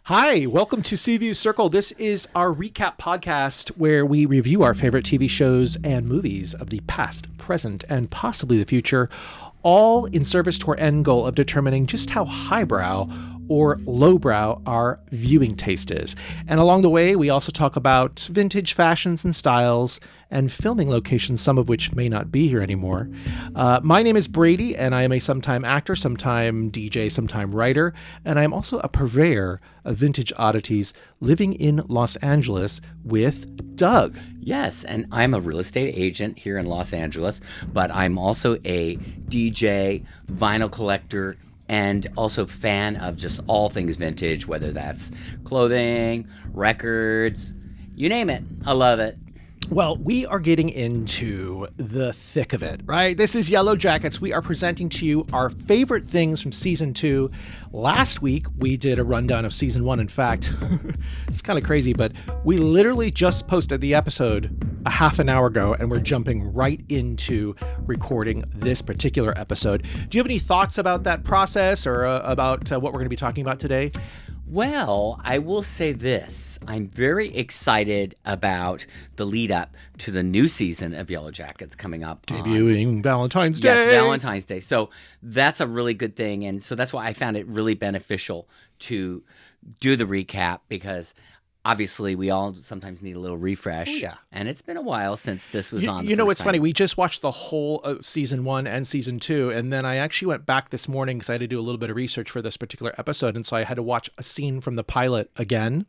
Hi, welcome to Seaview Circle. This is our recap podcast where we review our favorite TV shows and movies of the past, present, and possibly the future, all in service to our end goal of determining just how highbrow or lowbrow our viewing taste is. And along the way, we also talk about vintage fashions and styles and filming locations, some of which may not be here anymore. My name is Brady, and I am a sometime actor, sometime DJ, sometime writer, and I am also a purveyor of vintage oddities living in Los Angeles with Doug. Yes, and I'm a real estate agent here in Los Angeles, but I'm also a DJ, vinyl collector, and also fan of just all things vintage, whether that's clothing, records, you name it. I love it. Well, we are getting into the thick of it, right? This is Yellowjackets. We are presenting to you our favorite things from season 2. Last week, we did a rundown of season 1. In fact, it's kind of crazy, but we literally just posted the episode a half an hour ago, and we're jumping right into recording this particular episode. Do you have any thoughts about that process or about what we're going to be talking about today? Well, I will say this. I'm very excited about the lead up to the new season of Yellowjackets coming up. Debuting Valentine's Day. Yes, Valentine's Day. So that's a really good thing. And so that's why I found it really beneficial to do the recap, because obviously we all sometimes need a little refresh. Oh, yeah. And it's been a while since this was on. You know, it's funny. We just watched the whole of season 1 and season 2. And then I actually went back this morning because I had to do a little bit of research for this particular episode. And so I had to watch a scene from the pilot again.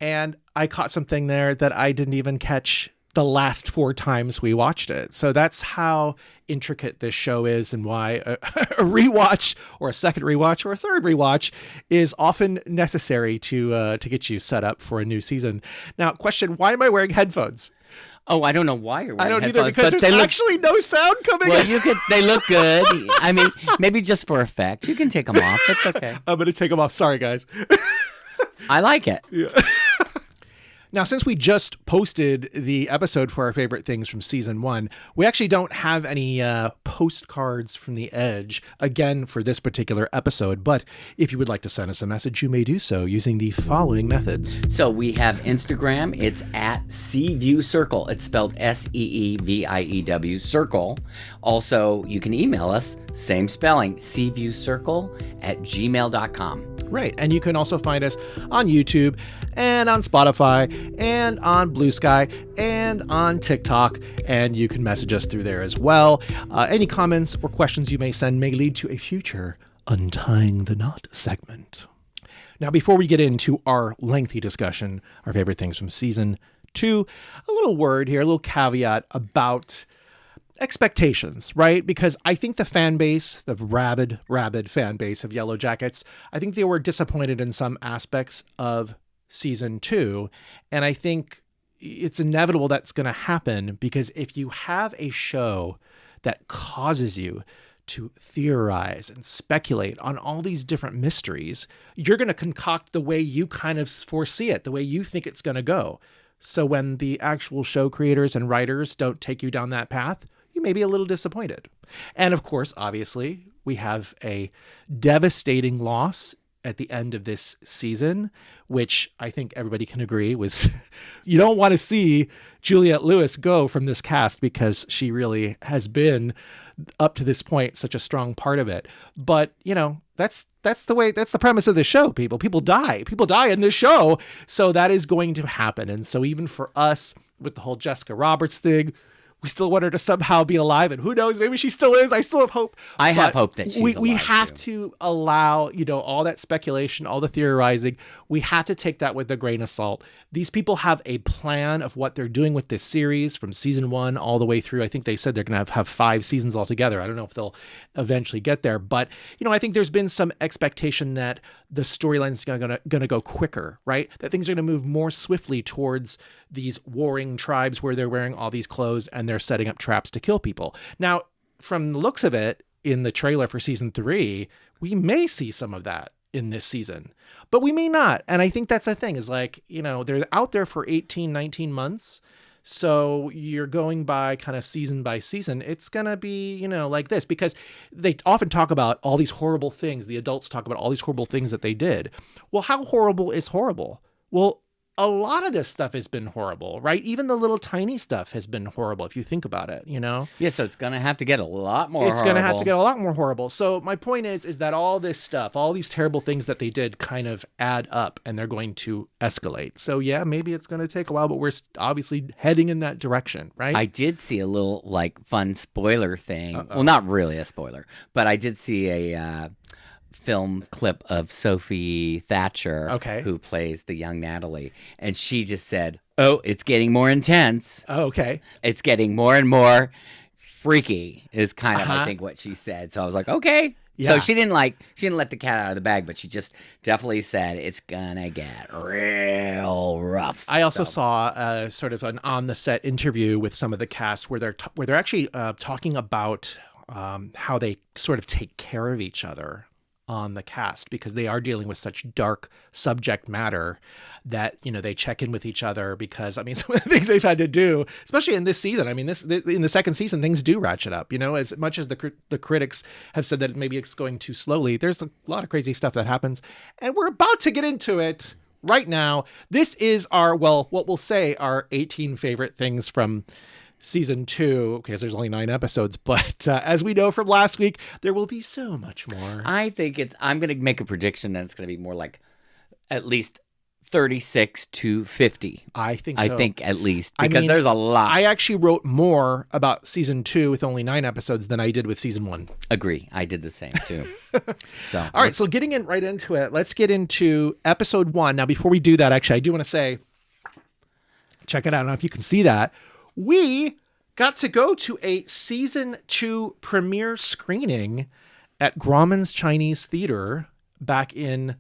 And I caught something there that I didn't even catch the last 4 times we watched it. So that's how intricate this show is, and why a rewatch or a second rewatch or a third rewatch is often necessary to get you set up for a new season. Now, question, why am I wearing headphones? Oh, I don't know why you're wearing headphones. I don't either, because there's actually no sound coming in. Well, they look good. I mean, maybe just for effect. You can take them off. It's okay. I'm going to take them off. Sorry, guys. I like it. Yeah. Now, since we just posted the episode for our favorite things from season 1, we actually don't have any postcards from the Edge, again, for this particular episode. But if you would like to send us a message, you may do so using the following methods. So we have Instagram. It's at Seaview Circle. It's spelled SEEVIEW Circle. Also, you can email us, same spelling, seaviewcircle@gmail.com. Right. And you can also find us on YouTube and on Spotify and on Blue Sky and on TikTok. And you can message us through there as well. Any comments or questions you may send may lead to a future Untying the Knot segment. Now, before we get into our lengthy discussion, our favorite things from season 2, a little word here, a little caveat about expectations, right? Because I think the fan base, the rabid fan base of Yellowjackets, I think they were disappointed in some aspects of season 2. And I think it's inevitable that's going to happen, because if you have a show that causes you to theorize and speculate on all these different mysteries, you're going to concoct the way you kind of foresee it, the way you think it's going to go. So when the actual show creators and writers don't take you down that path, you may be a little disappointed. And of course, obviously, we have a devastating loss at the end of this season, which I think everybody can agree was, you don't want to see Juliette Lewis go from this cast, because she really has been, up to this point, such a strong part of it. But, you know, that's the premise of the show, people. People die in this show. So that is going to happen. And so even for us, with the whole Jessica Roberts thing, we still want her to somehow be alive, and who knows, maybe she still is. I still have hope. I have hope that she's alive. We have to allow, all that speculation, all the theorizing. We have to take that with a grain of salt. These people have a plan of what they're doing with this series from season 1 all the way through. I think they said they're going to have 5 seasons altogether. I don't know if they'll eventually get there, but I think there's been some expectation that the storyline's going to go quicker, right? That things are going to move more swiftly towards these warring tribes where they're wearing all these clothes and they're setting up traps to kill people. Now, from the looks of it, in the trailer for season 3, we may see some of that in this season, but we may not. And I think that's the thing, is like, they're out there for 18, 19 months. So you're going by kind of season by season. It's going to be, like this, because they often talk about all these horrible things. The adults talk about all these horrible things that they did. Well, how horrible is horrible? Well, a lot of this stuff has been horrible, right? Even the little tiny stuff has been horrible if you think about it, Yeah, so it's going to have to get a lot more It's going to have to get a lot more horrible. So my point is that all this stuff, all these terrible things that they did kind of add up and they're going to escalate. So yeah, maybe it's going to take a while, but we're obviously heading in that direction, right? I did see a little fun spoiler thing. Well, not really a spoiler, but I did see a film clip of Sophie Thatcher, who plays the young Natalie, and she just said, "Oh, it's getting more intense. Oh, okay. It's getting more and more freaky," is kind of I think what she said. So I was like, okay. Yeah. So she didn't let the cat out of the bag, but she just definitely said it's gonna get real rough. I also saw sort of an on the set interview with some of the cast where they're actually talking about how they sort of take care of each other on the cast, because they are dealing with such dark subject matter that, they check in with each other, because some of the things they've had to do, especially in this season, in the second season, things do ratchet up, as much as the critics have said that maybe it's going too slowly. There's a lot of crazy stuff that happens, and we're about to get into it right now. This is what we'll say our 18 favorite things from season 2, because there's only 9 episodes, but as we know from last week, there will be so much more. I'm going to make a prediction that it's going to be more like at least 36 to 50. I think so. I think at least, because there's a lot. I actually wrote more about season 2 with only 9 episodes than I did with season 1. Agree. I did the same too. All right, so getting right into it, let's get into episode 1. Now, before we do that, actually, I do want to say, check it out. I don't know if you can see that. We got to go to a season 2 premiere screening at Grauman's Chinese Theater back in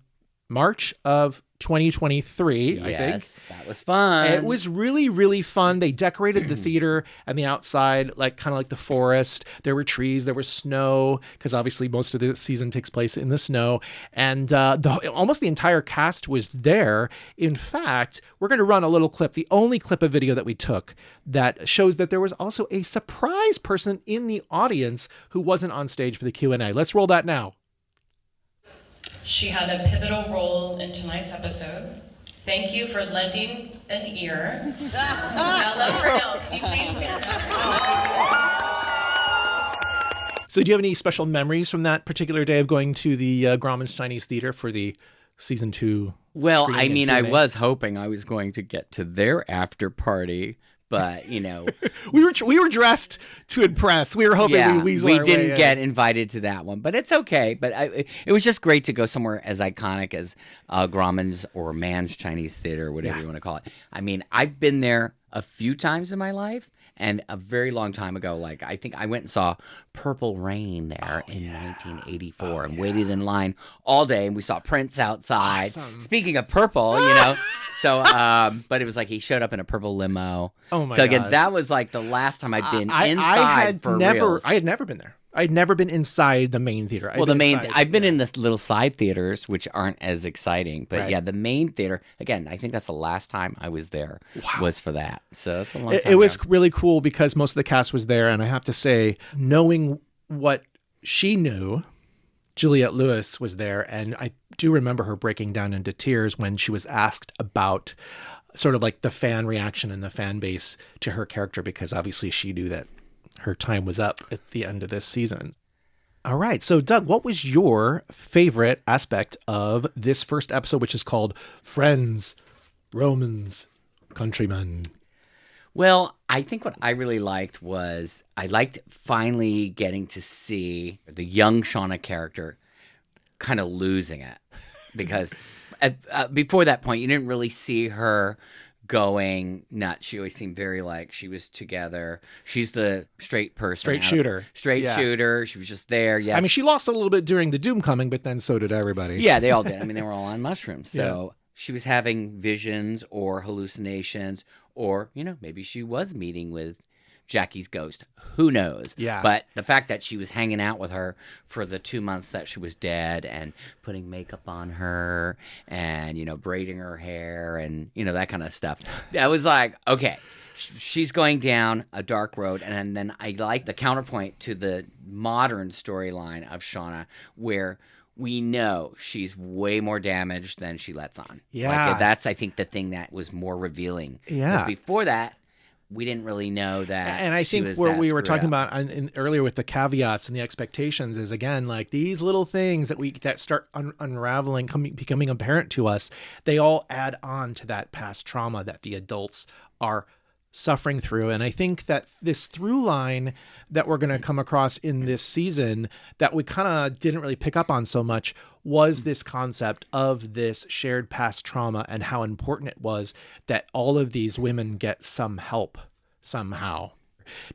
March of 2023, I think. Yes, that was fun. It was really, really fun. They decorated the theater and the outside kind of like the forest. There were trees, there was snow, because obviously most of the season takes place in the snow. And almost the entire cast was there. In fact, we're going to run a little clip, the only clip of video that we took, that shows that there was also a surprise person in the audience who wasn't on stage for the Q&A. Let's roll that now. She had a pivotal role in tonight's episode. Thank you for lending an ear. Ella Purnell, can you please stand up? So do you have any special memories from that particular day of going to the Grauman's Chinese Theater for the season 2? Well, I was hoping I was going to get to their after party, but we were dressed to impress. We were hoping we didn't get invited to that one, but it's okay. But it was just great to go somewhere as iconic as Grauman's or Mann's Chinese Theater, whatever you want to call it. I've been there a few times in my life, and a very long time ago, I think I went and saw Purple Rain there in 1984 and waited in line all day, and we saw Prince outside. Awesome. Speaking of purple, So, but it was he showed up in a purple limo. Oh my god! So again, that was the last time I'd been inside reals. I had never been there. I'd never been inside the main theater. I've been in the little side theaters, which aren't as exciting. But yeah, the main theater, again, I think that's the last time I was there was for that. So that's a long time It was really cool because most of the cast was there. And I have to say, knowing what she knew, Juliette Lewis was there. And I do remember her breaking down into tears when she was asked about sort of the fan reaction and the fan base to her character, because obviously she knew that her time was up at the end of this season. All right. So, Doug, what was your favorite aspect of this first episode, which is called Friends, Romans, Countrymen? Well, I think what I really liked was I liked finally getting to see the young Shauna character kind of losing it, because before that point, you didn't really see her going nuts. She always seemed very she was together. She's the straight person. Straight shooter. Shooter. She was just there. Yes. She lost a little bit during the Doom coming, but then so did everybody. Yeah, they all did. They were all on mushrooms. So she was having visions or hallucinations, or, maybe she was meeting with Jackie's ghost. Who knows? Yeah. But the fact that she was hanging out with her for the 2 months that she was dead and putting makeup on her and, braiding her hair and, that kind of stuff. I was like, okay, she's going down a dark road, and then I like the counterpoint to the modern storyline of Shauna, where we know she's way more damaged than she lets on. Yeah. Like, that's, I think, the thing that was more revealing. Yeah. 'Cause before that, we didn't really know that. And I she think was what that we were screwed talking up. about earlier with the caveats and the expectations is, again, like these little things that start unraveling, becoming apparent to us, they all add on to that past trauma that the adults are suffering through. And I think that this through line that we're going to come across in this season that we kind of didn't really pick up on so much was this concept of this shared past trauma and how important it was that all of these women get some help somehow.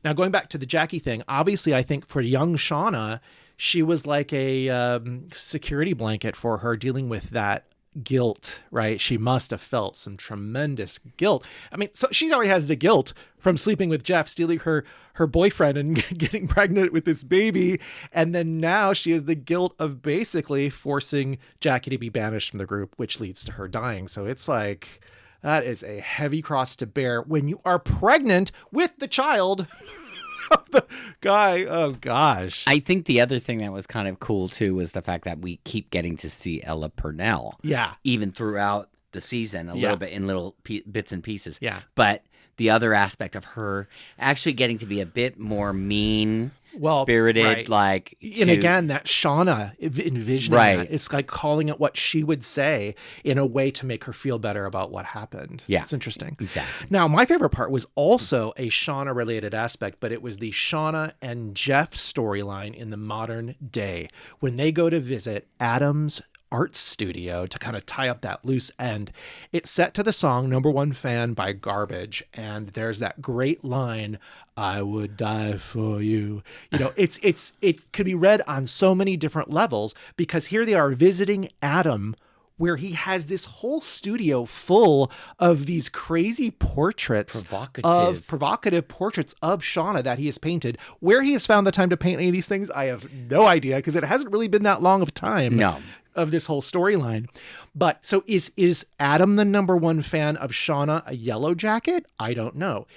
Now, going back to the Jackie thing, obviously, I think for young Shauna, she was like a security blanket for her dealing with that guilt, right? She must have felt some tremendous guilt. I mean, so she already has the guilt from sleeping with Jeff, stealing her boyfriend and getting pregnant with this baby. And then now she has the guilt of basically forcing Jackie to be banished from the group, which leads to her dying. So it's like, that is a heavy cross to bear when you are pregnant with the child of the guy. Oh gosh. I think the other thing that was kind of cool too was the fact that we keep getting to see Ella Purnell. Yeah. Even throughout the season, a little bit in little bits and pieces. Yeah. But the other aspect of her actually getting to be a bit more spirited, right. like. And again, that Shauna envisioning that. It's like calling it what she would say in a way to make her feel better about what happened. Yeah. It's interesting. Exactly. Now, my favorite part was also a Shauna related aspect, but it was the Shauna and Jeff storyline in the modern day when they go to visit Adam's art studio to kind of tie up that loose end. It's set to the song Number One Fan by Garbage, and there's that great line, I would die for you. You know, it could be read on so many different levels, because here they are visiting Adam, where he has this whole studio full of these crazy portraits provocative portraits of Shauna that he has painted. Where he has found the time to paint any of these things, I have no idea, because it hasn't really been that long of time. No. Of this whole storyline. But so is Adam the number one fan of Shauna a Yellowjacket? I don't know.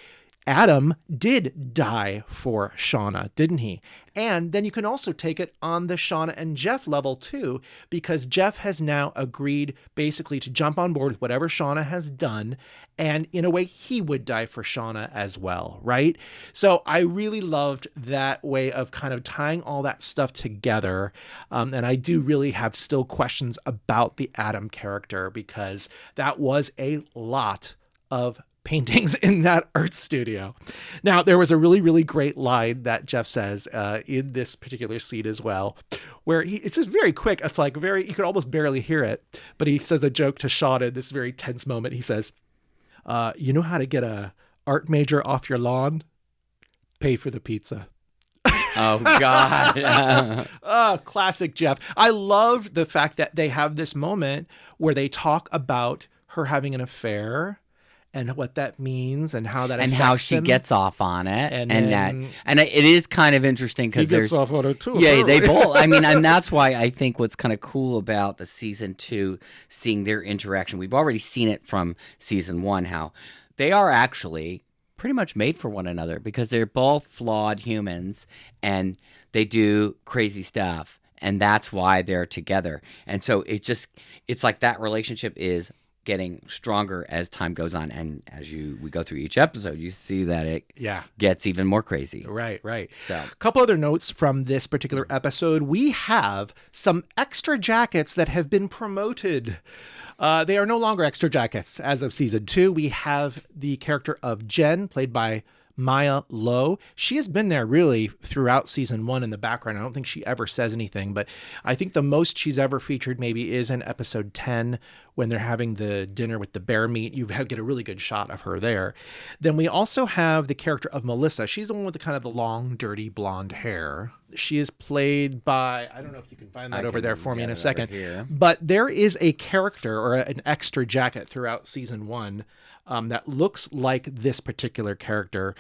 Adam did die for Shauna, didn't he? And then you can also take it on the Shauna and Jeff level too, because Jeff has now agreed basically to jump on board with whatever Shauna has done. And in a way, he would die for Shauna as well, right? So I really loved that way of kind of tying all that stuff together. And I do really have still questions about the Adam character, because that was a lot of paintings in that art studio. Now, there was a really, really great line that Jeff says in this particular scene as well, where it's just very quick. It's like you could almost barely hear it, but he says a joke to Shauna in this very tense moment. He says, you know how to get a art major off your lawn? Pay for the pizza. Oh, God. Classic Jeff. I love the fact that they have this moment where they talk about her having an affair and what that means and how that and affects how she him. gets off on it, And and then- it is kind of interesting He because gets there's off on it too. they apparently. both. I mean, and that's why I think what's kind of cool about the season 2, seeing their interaction. We've already seen it from season 1, how they are actually pretty much made for one another, because they're both flawed humans and they do crazy stuff, and that's why they're together. And so it's like that relationship is getting stronger as time goes on, and as we go through each episode, you see that it gets even more crazy. Right. So A couple other notes from this particular episode. We have some extra jackets that have been promoted. They are no longer extra jackets as of season 2. We have the character of Jen, played by Maya Lowe. She has been there really throughout season 1 in the background. I don't think she ever says anything, but I think the most she's ever featured maybe is in episode 10 when they're having the dinner with the bear meat. You get a really good shot of her there. Then we also have the character of Melissa. She's the one with the kind of the long, dirty blonde hair. She is played by, I don't know if you can find that over there for me in a second, here. but there is a character or an extra jacket throughout season 1 that looks like this particular character.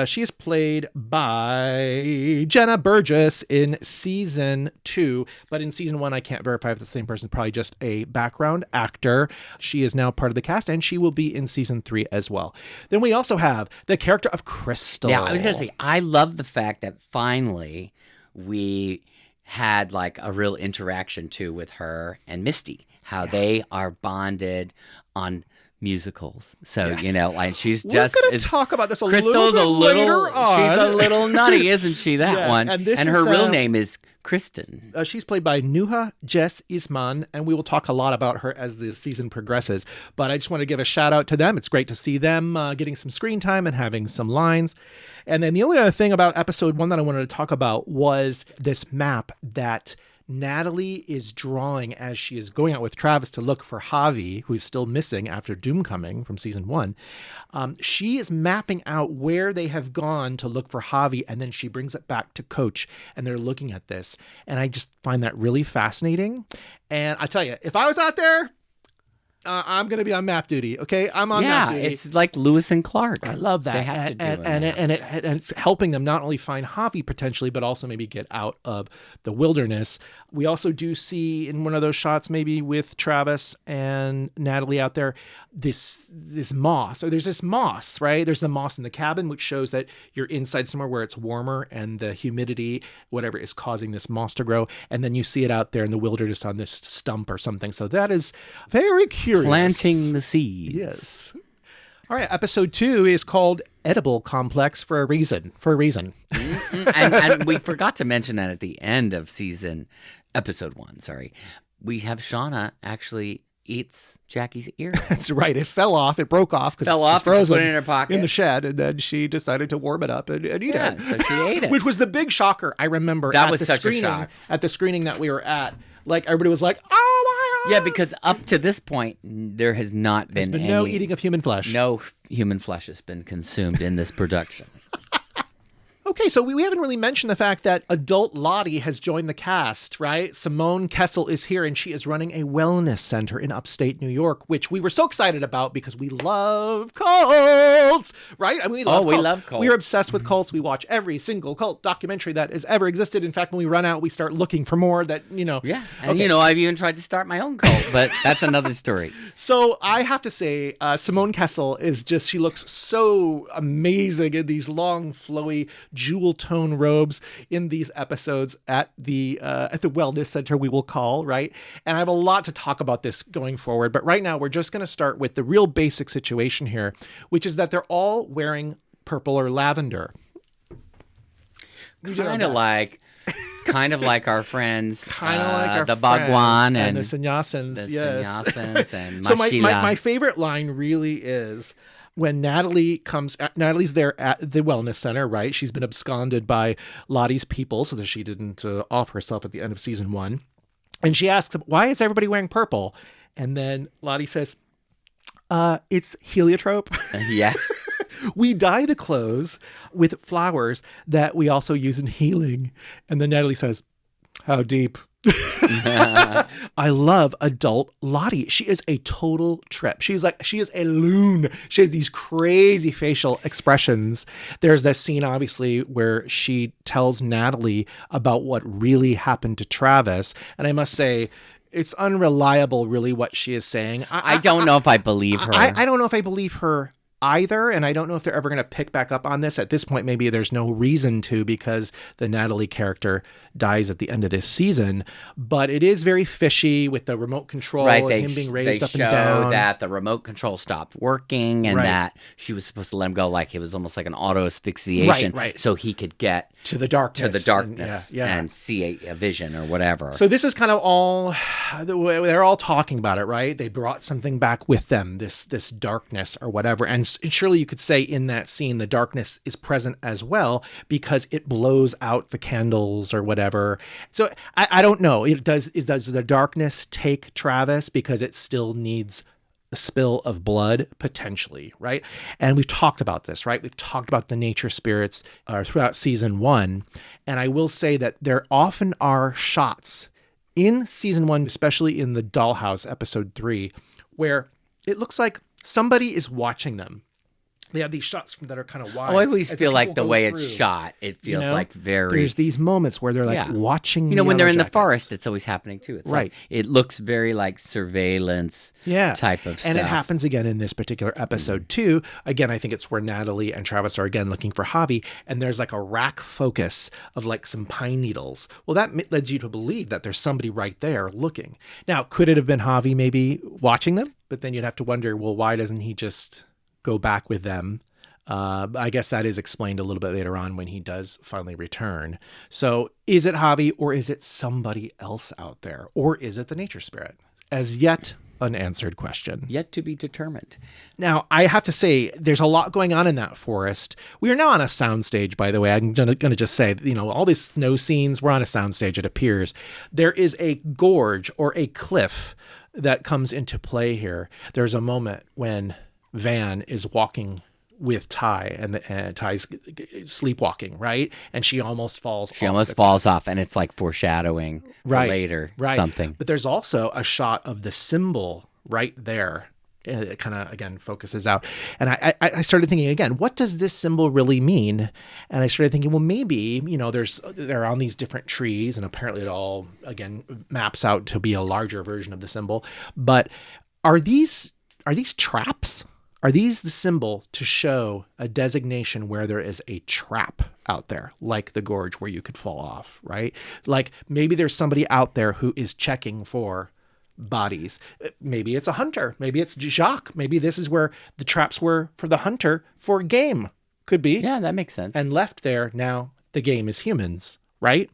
She is played by Jenna Burgess in season 2, but in season 1, I can't verify if it's the same person, probably just a background actor. She is now part of the cast, and she will be in season 3 as well. Then we also have the character of Crystal. Yeah, I was going to say, I love the fact that finally we had like a real interaction too with her and Misty, how they are bonded on musicals. So, Yes. you know, like she's We're just going to talk about this Crystal's little bit later on. She's a little nutty, isn't she? That Yes, one. and this her is, real name is Kristen. She's played by Nuha Jess Isman, and we will talk a lot about her as the season progresses. But I just want to give a shout out to them. It's great to see them getting some screen time and having some lines. And then the only other thing about episode 1 that I wanted to talk about was this map that Natalie is drawing as she is going out with Travis to look for Javi, who's still missing after Doomcoming from season 1. She is mapping out where they have gone to look for Javi, and then she brings it back to Coach, and they're looking at this. And I just find that really fascinating. And I tell you, if I was out there, I'm going to be on map duty. Okay. I'm on map duty. It's like Lewis and Clark. I love that. They have to do and it's helping them not only find Javi potentially, but also maybe get out of the wilderness. We also do see in one of those shots, maybe with Travis and Natalie out there, this moss, or there's this moss, right? There's the moss in the cabin, which shows that you're inside somewhere where it's warmer and the humidity, whatever is causing this moss to grow. And then you see it out there in the wilderness on this stump or something. So that is very curious. Planting the seeds. Yes. All right. Episode 2 is called Edible Complex for a reason. and we forgot to mention that at the end of episode 1, we have Shauna actually eats Jackie's ear. That's right. It fell off. It broke off because Fell it was off, frozen put it in her pocket. in the shed, and then she decided to warm it up and eat it. So she ate it. Which was the big shocker. I remember That at was the such a screening, shock. At the screening that we were at, like everybody was like, "Oh my god!" Yeah, because up to this point, there has not been, There's been no eating of human flesh. No human flesh has been consumed in this production. Okay, so we haven't really mentioned the fact that adult Lottie has joined the cast, right? Simone Kessel is here, and she is running a wellness center in upstate New York, which we were so excited about because we love cults, right? I mean, we love cults. We are obsessed with cults. We watch every single cult documentary that has ever existed. In fact, when we run out, we start looking for more that, Yeah, and I've even tried to start my own cult, but that's another story. So I have to say, Simone Kessel she looks so amazing in these long, flowy, jewel tone robes in these episodes at the wellness center, we will call, right? And I have a lot to talk about this going forward, but right now we're just going to start with the real basic situation here, which is that they're all wearing purple or lavender. Kind of like our friends, the friends Bhagwan and the sannyasins. And So Mashila. my favorite line really is when Natalie's there at the wellness center, right? She's been absconded by Lottie's people so that she didn't off herself at the end of season 1. And she asks, why is everybody wearing purple? And then Lottie says, it's heliotrope. Yeah. We dye the clothes with flowers that we also use in healing. And then Natalie says, how deep? I love adult Lottie. She is a total trip. She is a loon. She has these crazy facial expressions. There's that scene, obviously, where she tells Natalie about what really happened to Travis. And I must say, it's unreliable, really, what she is saying. I don't know if I believe her. I don't know if I believe her either, and I don't know if they're ever going to pick back up on this. At this point, maybe there's no reason to, because the Natalie character dies at the end of this season, but it is very fishy with the remote control and him being raised up and down. They show that the remote control stopped working and that she was supposed to let him go, like it was almost like an auto asphyxiation, so he could get to the darkness, and see a vision or whatever. So this is kind of all, they're all talking about it, right? They brought something back with them, this darkness or whatever. And surely you could say in that scene, the darkness is present as well because it blows out the candles or whatever. So I don't know. Does the darkness take Travis because it still needs a spill of blood, potentially, right? And we've talked about this, right? We've talked about the nature spirits throughout season 1. And I will say that there often are shots in season 1, especially in the Dollhouse episode 3, where it looks like somebody is watching them. They have these shots that are kind of wide. I always feel like the way it's shot, it feels like very... There's these moments where they're like watching when they're in the Yellowjackets. forest, it's always happening too. It's right. Like, it looks very like surveillance type of stuff. And it happens again in this particular episode too. Again, I think it's where Natalie and Travis are again looking for Javi, and there's like a rack focus of like some pine needles. Well, that leads you to believe that there's somebody right there looking. Now, could it have been Javi maybe watching them? But then you'd have to wonder, well, why doesn't he just go back with them? I guess that is explained a little bit later on when he does finally return. So is it Javi, or is it somebody else out there? Or is it the nature spirit? As yet unanswered question. Yet to be determined. Now, I have to say, there's a lot going on in that forest. We are now on a soundstage, by the way. I'm going to just say, all these snow scenes, we're on a soundstage, it appears. There is a gorge or a cliff that comes into play here. There's a moment when Van is walking with Ty, and Ty's sleepwalking, right? And she almost falls off. She almost falls off, and it's like foreshadowing for later something. But there's also a shot of the symbol right there. It kind of, again, focuses out. And I started thinking, again, what does this symbol really mean? And I started thinking, well, maybe, they're on these different trees, and apparently it all, again, maps out to be a larger version of the symbol. But are these traps? Are these the symbol to show a designation where there is a trap out there, like the gorge where you could fall off, right? Like maybe there's somebody out there who is checking for bodies. Maybe it's a hunter. Maybe it's Jacques. Maybe this is where the traps were for the hunter for game. Could be. Yeah, that makes sense. And left there, now the game is humans, right?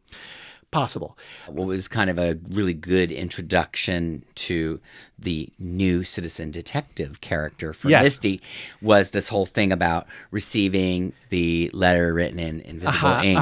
Possible. What was kind of a really good introduction to the new citizen detective character for Misty was this whole thing about receiving the letter written in invisible ink.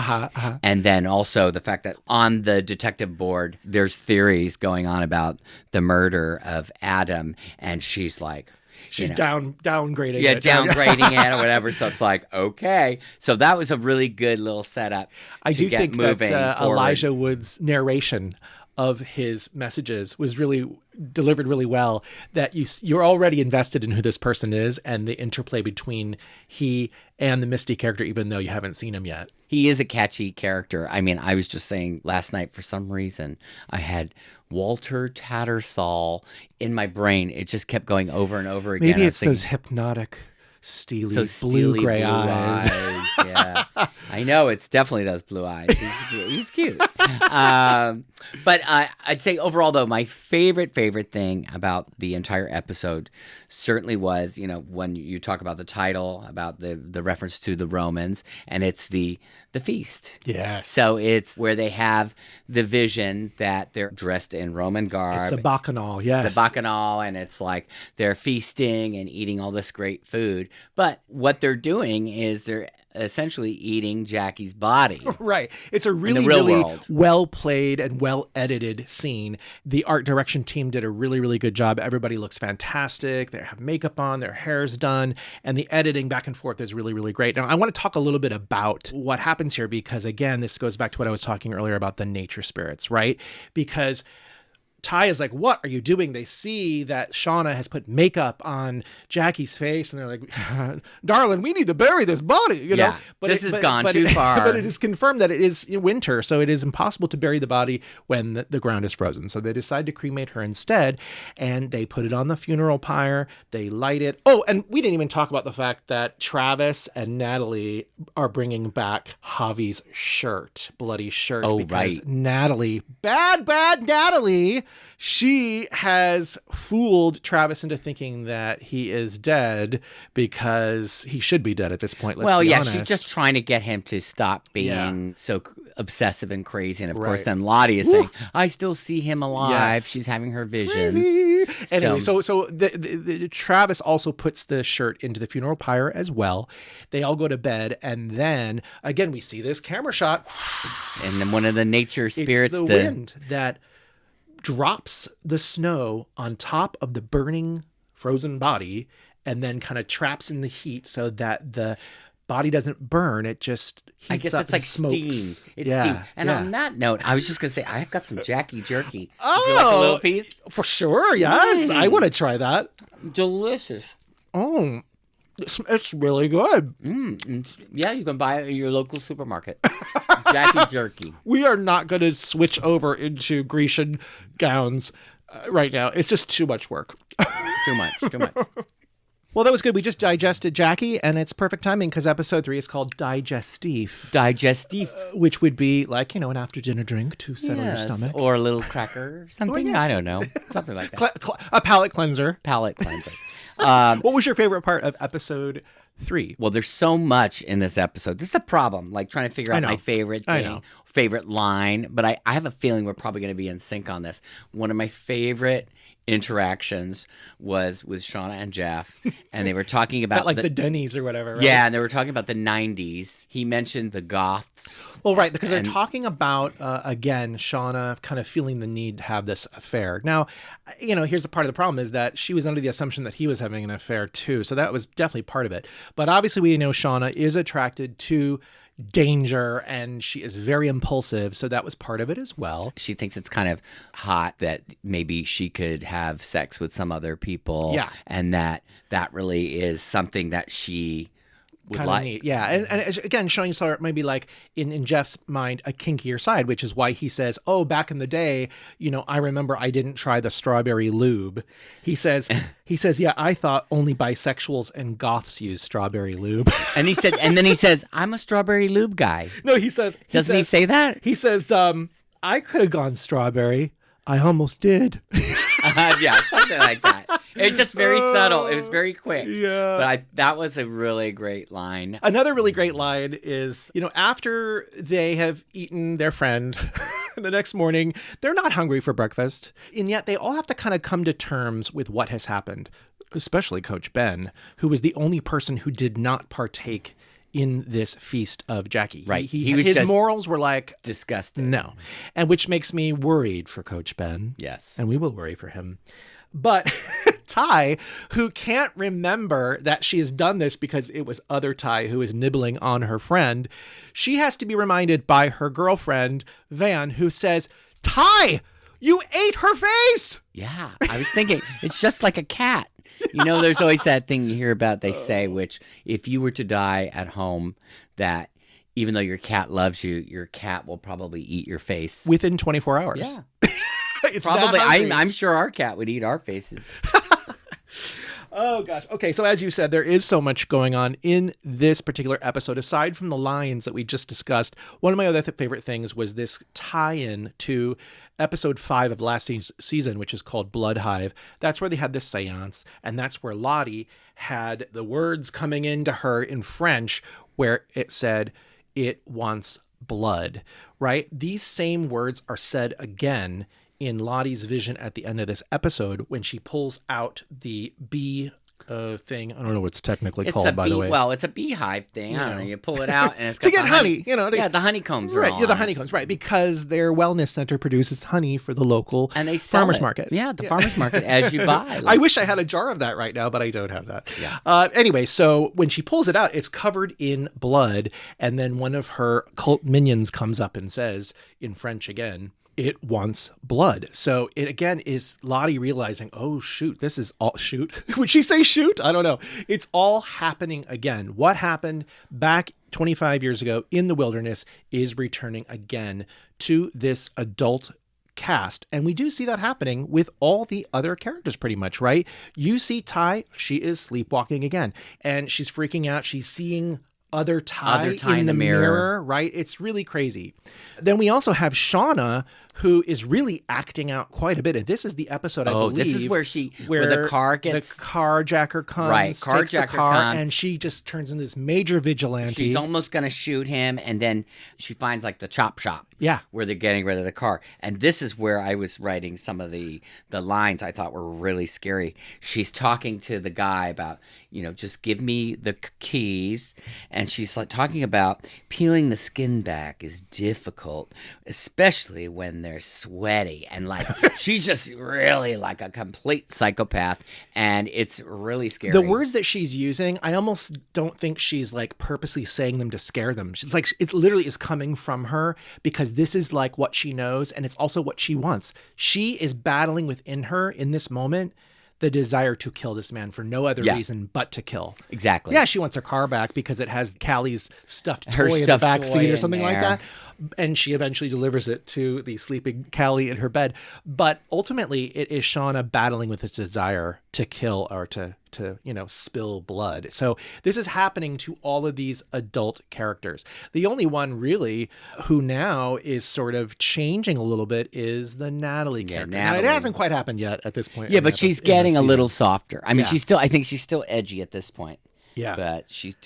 And then also the fact that on the detective board, there's theories going on about the murder of Adam. And she's like... She's downgrading it. Yeah, downgrading it or whatever. So it's like, okay. So that was a really good little setup. I do think that Elijah Wood's narration of his messages was really delivered really well, that you're already invested in who this person is and the interplay between he and the Misty character, even though you haven't seen him yet. He is a catchy character. I mean, I was just saying last night, for some reason, I had Walter Tattersall in my brain. It just kept going over and over again. Maybe it's those hypnotic, steely blue-gray eyes. Yeah, I know. It's definitely those blue eyes. He's cute. But I'd say overall, though, my favorite thing about the entire episode certainly was, when you talk about the title, about the reference to the Romans, and it's the feast. Yes. So it's where they have the vision that they're dressed in Roman garb. It's a bacchanal, yes. The bacchanal, and it's like they're feasting and eating all this great food. But what they're doing is they're essentially eating Jackie's body. Right. It's a really well played and well edited scene. The art direction team did a really, really good job. Everybody looks fantastic. They have makeup on, their hair's done, and the editing back and forth is really, really great. Now, I want to talk a little bit about what happens here, because again, this goes back to what I was talking earlier about the nature spirits, right? Because Ty is like, what are you doing? They see that Shauna has put makeup on Jackie's face, and they're like, darling, we need to bury this body, know? But this has gone too far. But it is confirmed that it is winter, so it is impossible to bury the body when the ground is frozen. So they decide to cremate her instead, and they put it on the funeral pyre. They light it. Oh, and we didn't even talk about the fact that Travis and Natalie are bringing back Javi's shirt, bloody shirt. Oh, because right. Natalie, bad Natalie, she has fooled Travis into thinking that he is dead, because he should be dead at this point. Let's be honest. She's just trying to get him to stop being so obsessive and crazy. And of course, then Lottie is saying, I still see him alive. Yes. She's having her visions. Anyway, so the Travis also puts the shirt into the funeral pyre as well. They all go to bed, and then again we see this camera shot, and then one of the nature spirits, it's the wind that drops the snow on top of the burning frozen body and then kind of traps in the heat so that the body doesn't burn. It just heats I guess up it's like and smokes. steam. It's steam. And on that note, I was just going to say, I've got some Jackie jerky. Oh, Would you like a little piece? For sure, yes. I want to try that. Delicious. Oh, it's really good. Yeah, you can buy it at your local supermarket. Jackie jerky. We are not going to switch over into Grecian gowns right now. It's just too much work. Too much. Well, that was good. We just digested Jackie, and it's perfect timing because episode 3 is called Digestif. Digestif. Which would be like, an after-dinner drink to settle your stomach. Or a little cracker or something. yes. I don't know. Something like that. A palate cleanser. Palate cleanser. What was your favorite part of episode 3? Well, there's so much in this episode. This is the problem, like trying to figure out my favorite thing, favorite line. But I have a feeling we're probably going to be in sync on this. One of my favorite interactions was with Shauna and Jeff, and they were talking about like the Denny's or whatever, right? Yeah, and they were talking about the 90s. He mentioned the goths. Well, right, because they're talking about, again, Shauna kind of feeling the need to have this affair. Now, here's the part of the problem is that she was under the assumption that he was having an affair too, so that was definitely part of it. But obviously we know Shauna is attracted to danger and she is very impulsive, so that was part of it as well. She thinks it's kind of hot that maybe she could have sex with some other people, and that really is something that she would like. Neat. Yeah, and again, showing sort of maybe like in Jeff's mind a kinkier side, which is why he says, "Oh, back in the day, I remember I didn't try the strawberry lube." He says, "Yeah, I thought only bisexuals and goths use strawberry lube." And then he says, "I'm a strawberry lube guy." No, he says, doesn't he say that? He says, "I could have gone strawberry. I almost did." Yeah, something like that. It's just very subtle. It was very quick. Yeah. But that was a really great line. Another really great line is, after they have eaten their friend, the next morning, they're not hungry for breakfast. And yet they all have to kind of come to terms with what has happened, especially Coach Ben, who was the only person who did not partake in this feast of Jackie. Right. His morals were like disgusting. No. And which makes me worried for Coach Ben. Yes. And we will worry for him. But Ty, who can't remember that she has done this because it was other Ty who is nibbling on her friend, she has to be reminded by her girlfriend, Van, who says, "Ty, you ate her face!" Yeah, I was thinking, it's just like a cat. There's always that thing you hear about, they say, which if you were to die at home, that even though your cat loves you, your cat will probably eat your face. Within 24 hours. Yeah. It's probably. I'm sure our cat would eat our faces. Oh, gosh. Okay, so as you said, there is so much going on in this particular episode. Aside from the lines that we just discussed, one of my other favorite things was this tie-in to episode 5 of last season, which is called Blood Hive. That's where they had this seance, and that's where Lottie had the words coming into her in French where it said, "It wants blood," right? These same words are said again in Lottie's vision at the end of this episode when she pulls out the bee thing. I don't know what it's technically called, by the way. Well, it's a beehive thing. I don't know. You pull it out and it's got to get honey. The honeycombs are right. all Yeah, the on honeycombs, right? Because their wellness center produces honey for the local and they sell farmers it. market. Yeah, the farmers market as you buy. I wish I had a jar of that right now, but I don't have that. Yeah. Anyway, so when she pulls it out, it's covered in blood, and then one of her cult minions comes up and says in French again, "It wants blood." So it again is Lottie realizing, oh, shoot, this is all shoot. Would she say shoot? I don't know. It's all happening again. What happened back 25 years ago in the wilderness is returning again to this adult cast. And we do see that happening with all the other characters pretty much, right? You see Ty, she is sleepwalking again, and she's freaking out. She's seeing other Ty in the mirror, right? It's really crazy. Then we also have Shauna, who is really acting out quite a bit. And this is the episode, I believe. This is where the car gets... The carjacker comes, right, takes the car, and she just turns into this major vigilante. She's almost going to shoot him, and then she finds like the chop shop. Yeah. Where they're getting rid of the car. And this is where I was writing some of the lines I thought were really scary. She's talking to the guy about, just give me the keys. And she's like talking about peeling the skin back is difficult, especially when they're sweaty, and like she's just really like a complete psychopath, and it's really scary. The words that she's using, I almost don't think she's like purposely saying them to scare them. She's like, it literally is coming from her because this is like what she knows, and it's also what she wants. She is battling within her in this moment the desire to kill this man for no other reason but to kill. Exactly. Yeah, she wants her car back because it has Callie's stuffed toy in the back seat or something like that. And she eventually delivers it to the sleeping Callie in her bed. But ultimately, it is Shauna battling with its desire to kill or to spill blood. So this is happening to all of these adult characters. The only one really who now is sort of changing a little bit is the Natalie character. Natalie. Now, it hasn't quite happened yet at this point. Yeah, but she's getting a little softer. I mean, I think she's still edgy at this point. Yeah. But she's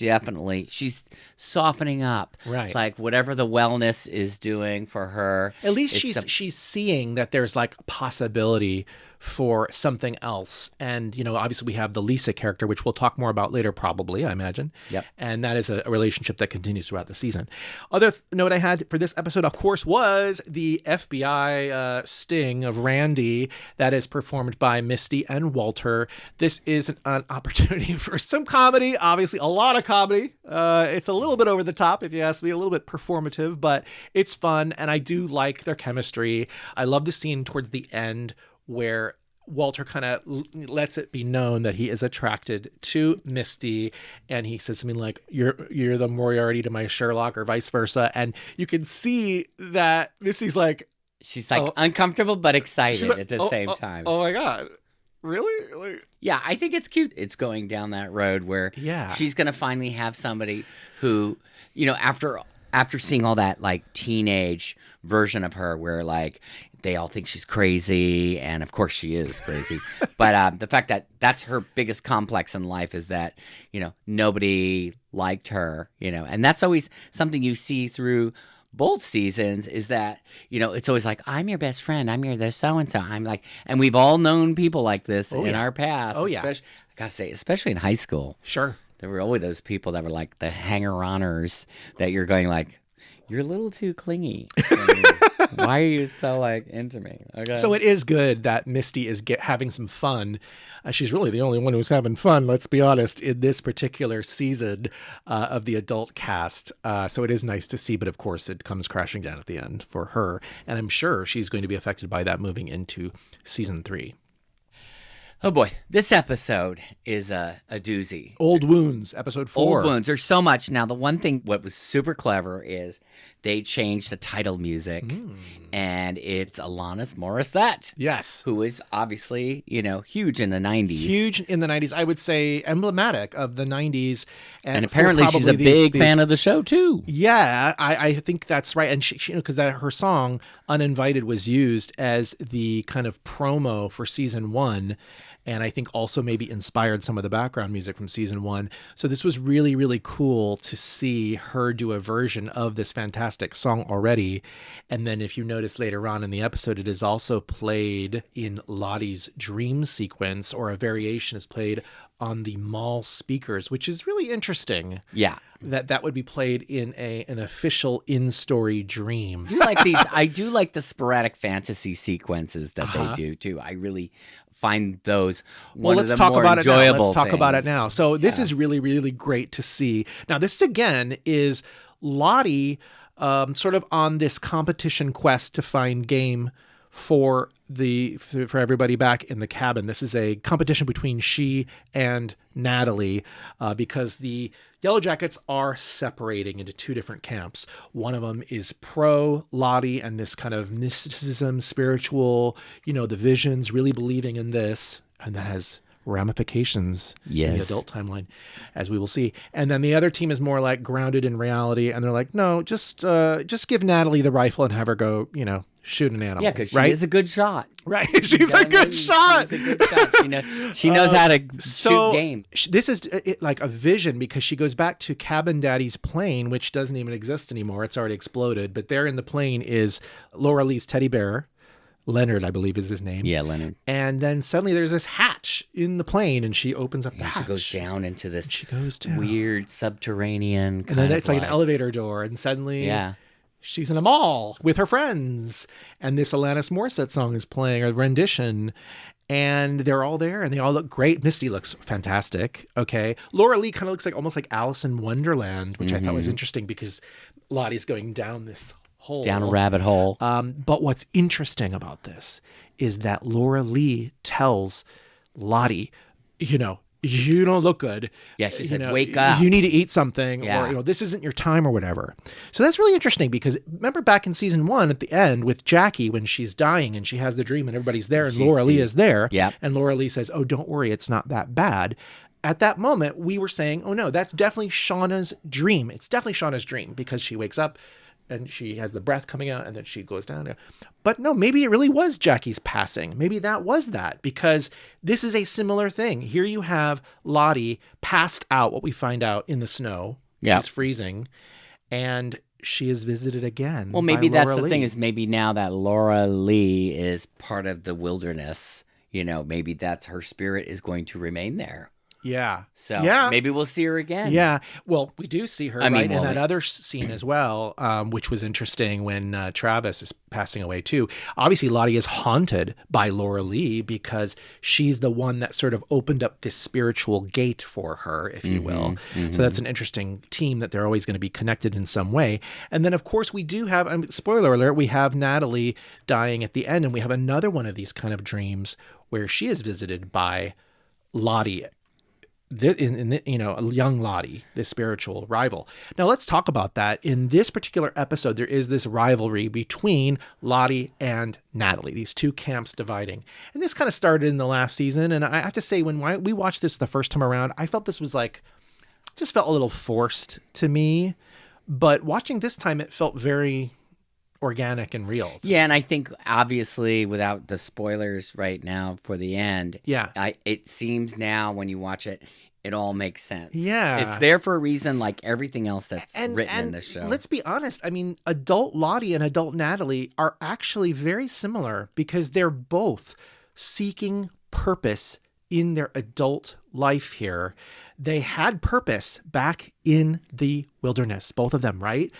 softening up. Right. It's like whatever the wellness is doing for her. At least she's seeing that there's like a possibility for something else. And, obviously we have the Lisa character, which we'll talk more about later, probably, I imagine. Yep. And that is a relationship that continues throughout the season. Other note I had for this episode, of course, was the FBI sting of Randy that is performed by Misty and Walter. This is an opportunity for some comedy, obviously a lot of comedy. It's a little bit over the top, if you ask me, a little bit performative, but it's fun. And I do like their chemistry. I love the scene towards the end where Walter kind of lets it be known that he is attracted to Misty, and he says something like, you're the Moriarty to my Sherlock, or vice versa. And you can see that Misty's like, she's like uncomfortable but excited at the same time. Oh my God. Really? Yeah, I think it's cute. It's going down that road where she's going to finally have somebody who, after seeing all that like teenage version of her where like they all think she's crazy, and of course she is crazy. But the fact that that's her biggest complex in life is that, nobody liked her, and that's always something you see through both seasons is that, it's always like, I'm your best friend. I'm your so-and-so. I'm like, and we've all known people like this in our past. Oh, yeah. I gotta say, especially in high school. Sure. There were always those people that were like the hanger-oners that you're going like, you're a little too clingy. Why are you so like into me? Okay. So it is good that Misty is having some fun. She's really the only one who's having fun, let's be honest, in this particular season of the adult cast. So it is nice to see, but of course it comes crashing down at the end for her. And I'm sure she's going to be affected by that moving into season 3. Oh boy, this episode is a doozy. Old Wounds, episode 4. Old Wounds. There's so much. Now, the one thing, what was super clever is they changed the title music, and it's Alanis Morrisette. Yes. Who is obviously, huge in the 90s. Huge in the 90s. I would say emblematic of the 90s. And apparently she's a big fan of the show, too. Yeah, I think that's right. And she because her song, Uninvited, was used as the kind of promo for season 1. And I think also maybe inspired some of the background music from season 1. So this was really, really cool to see her do a version of this fantastic song already. And then if you notice later on in the episode, it is also played in Lottie's dream sequence, or a variation is played on the mall speakers, which is really interesting. Yeah. That would be played in an official in-story dream. I do like the sporadic fantasy sequences that they do too. I really find those one of the more enjoyable Let's talk about it things. now. So this is really, really great to see. Now, this again is Lottie sort of on this competition quest to find game for everybody back in the cabin. This is a competition between she and Natalie because the Yellowjackets are separating into 2 different camps. One of them is pro Lottie and this kind of mysticism, spiritual, the visions, really believing in this, and that has ramifications in the adult timeline, as we will see. And then the other team is more like grounded in reality, and they're like, no, just give Natalie the rifle and have her go, shoot an animal. Yeah, because she is a good shot. Right. She's a good shot. She's a good shot. She knows how to shoot game. This is like a vision, because she goes back to Cabin Daddy's plane, which doesn't even exist anymore. It's already exploded. But there in the plane is Laura Lee's teddy bear. Leonard, I believe, is his name. Yeah, Leonard. And then suddenly there's this hatch in the plane, and she opens up the hatch. She goes down into this weird subterranean and then it's like an elevator door, and suddenly she's in a mall with her friends, and this Alanis Morrisette song is playing, a rendition, and they're all there and they all look great. Misty looks fantastic. Okay. Laura Lee kind of looks like almost like Alice in Wonderland, which I thought was interesting because Lottie's going down this hole. Down a rabbit hole. But what's interesting about this is that Laura Lee tells Lottie, you don't look good. Yeah, she said, wake up. You need to eat something, Yeah. or this isn't your time or whatever. So that's really interesting because remember back in season 1 at the end with Jackie when she's dying and she has the dream and everybody's there and Laura Lee is there. Yep. And Laura Lee says, "Oh, don't worry, it's not that bad." At that moment, we were saying, "Oh no, that's definitely Shauna's dream. It's definitely Shauna's dream because she wakes up and she has the breath coming out and then she goes down." But no, maybe it really was Jackie's passing. Maybe that was that, because this is a similar thing. Here you have Lottie passed out, what we find out in the snow. Yeah. She's freezing, and she is visited again. Well, maybe by that's Laura the Lee. thing, is maybe now that Laura Lee is part of the wilderness, maybe that's her spirit is going to remain there. Yeah. So yeah. maybe we'll see her again. Yeah. Well, we do see her I mean, right in well, that other scene as well, which was interesting when Travis is passing away too. Obviously, Lottie is haunted by Laura Lee because she's the one that sort of opened up this spiritual gate for her, if you will. So that's an interesting team that they're always going to be connected in some way. And then, of course, we do have, spoiler alert, we have Natalie dying at the end, and we have another one of these kind of dreams where she is visited by Lottie. A young Lottie, this spiritual rival. Now let's talk about that. In this particular episode, there is this rivalry between Lottie and Natalie, these two camps dividing. And this kind of started in the last season. And I have to say, when we watched this the first time around, I felt this was just felt a little forced to me. But watching this time, it felt very organic and real. Yeah, and I think obviously without the spoilers right now for the end, it seems now when you watch it, it all makes sense. Yeah. It's there for a reason, like everything else that's written in the show. Let's be honest. I mean, adult Lottie and adult Natalie are actually very similar because they're both seeking purpose in their adult life here. They had purpose back in the wilderness, both of them, right?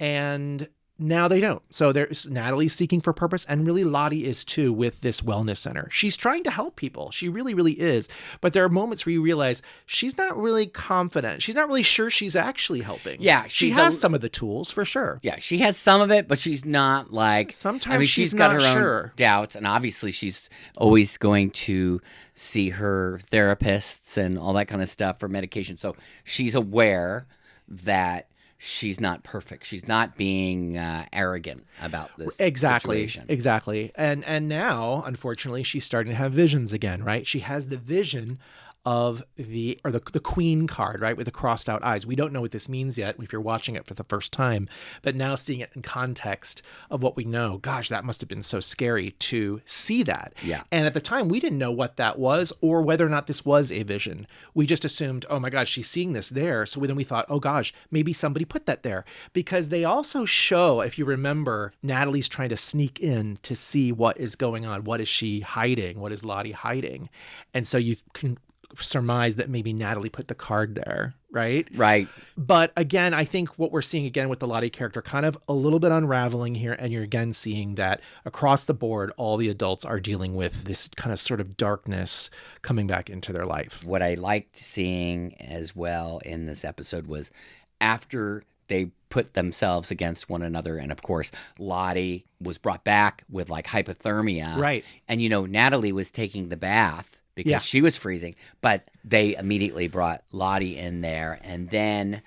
And now they don't. So there's Natalie seeking for purpose, and really Lottie is too with this wellness center. She's trying to help people. She really, really is. But there are moments where you realize she's not really confident. She's not really sure she's actually helping. Yeah. She has some of the tools for sure. Yeah, she has some of it, but she's not like... Sometimes she's got not her own sure. doubts, and obviously she's always going to see her therapists and all that kind of stuff for medication. So she's aware that she's not perfect. She's not being arrogant about this situation. Exactly. And now, unfortunately, she's starting to have visions again, right? She has the vision of the queen card, right, with the crossed out eyes. We don't know what this means yet if you're watching it for the first time, but now seeing it in context of what we know, gosh, that must have been so scary to see that. Yeah. And at the time, we didn't know what that was or whether or not this was a vision. We just assumed, oh my gosh, she's seeing this there. So then we thought, oh gosh, maybe somebody put that there, because they also show, if you remember, Natalie's trying to sneak in to see what is going on. What is she hiding? What is Lottie hiding? And so you can surmise that maybe Natalie put the card there, right? Right. But again, I think what we're seeing again with the Lottie character kind of a little bit unraveling here, and you're again seeing that across the board, all the adults are dealing with this kind of sort of darkness coming back into their life. What I liked seeing as well in this episode was after they put themselves against one another, and of course, Lottie was brought back with like hypothermia. Right. And Natalie was taking the bath because she was freezing, but they immediately brought Lottie in there. And then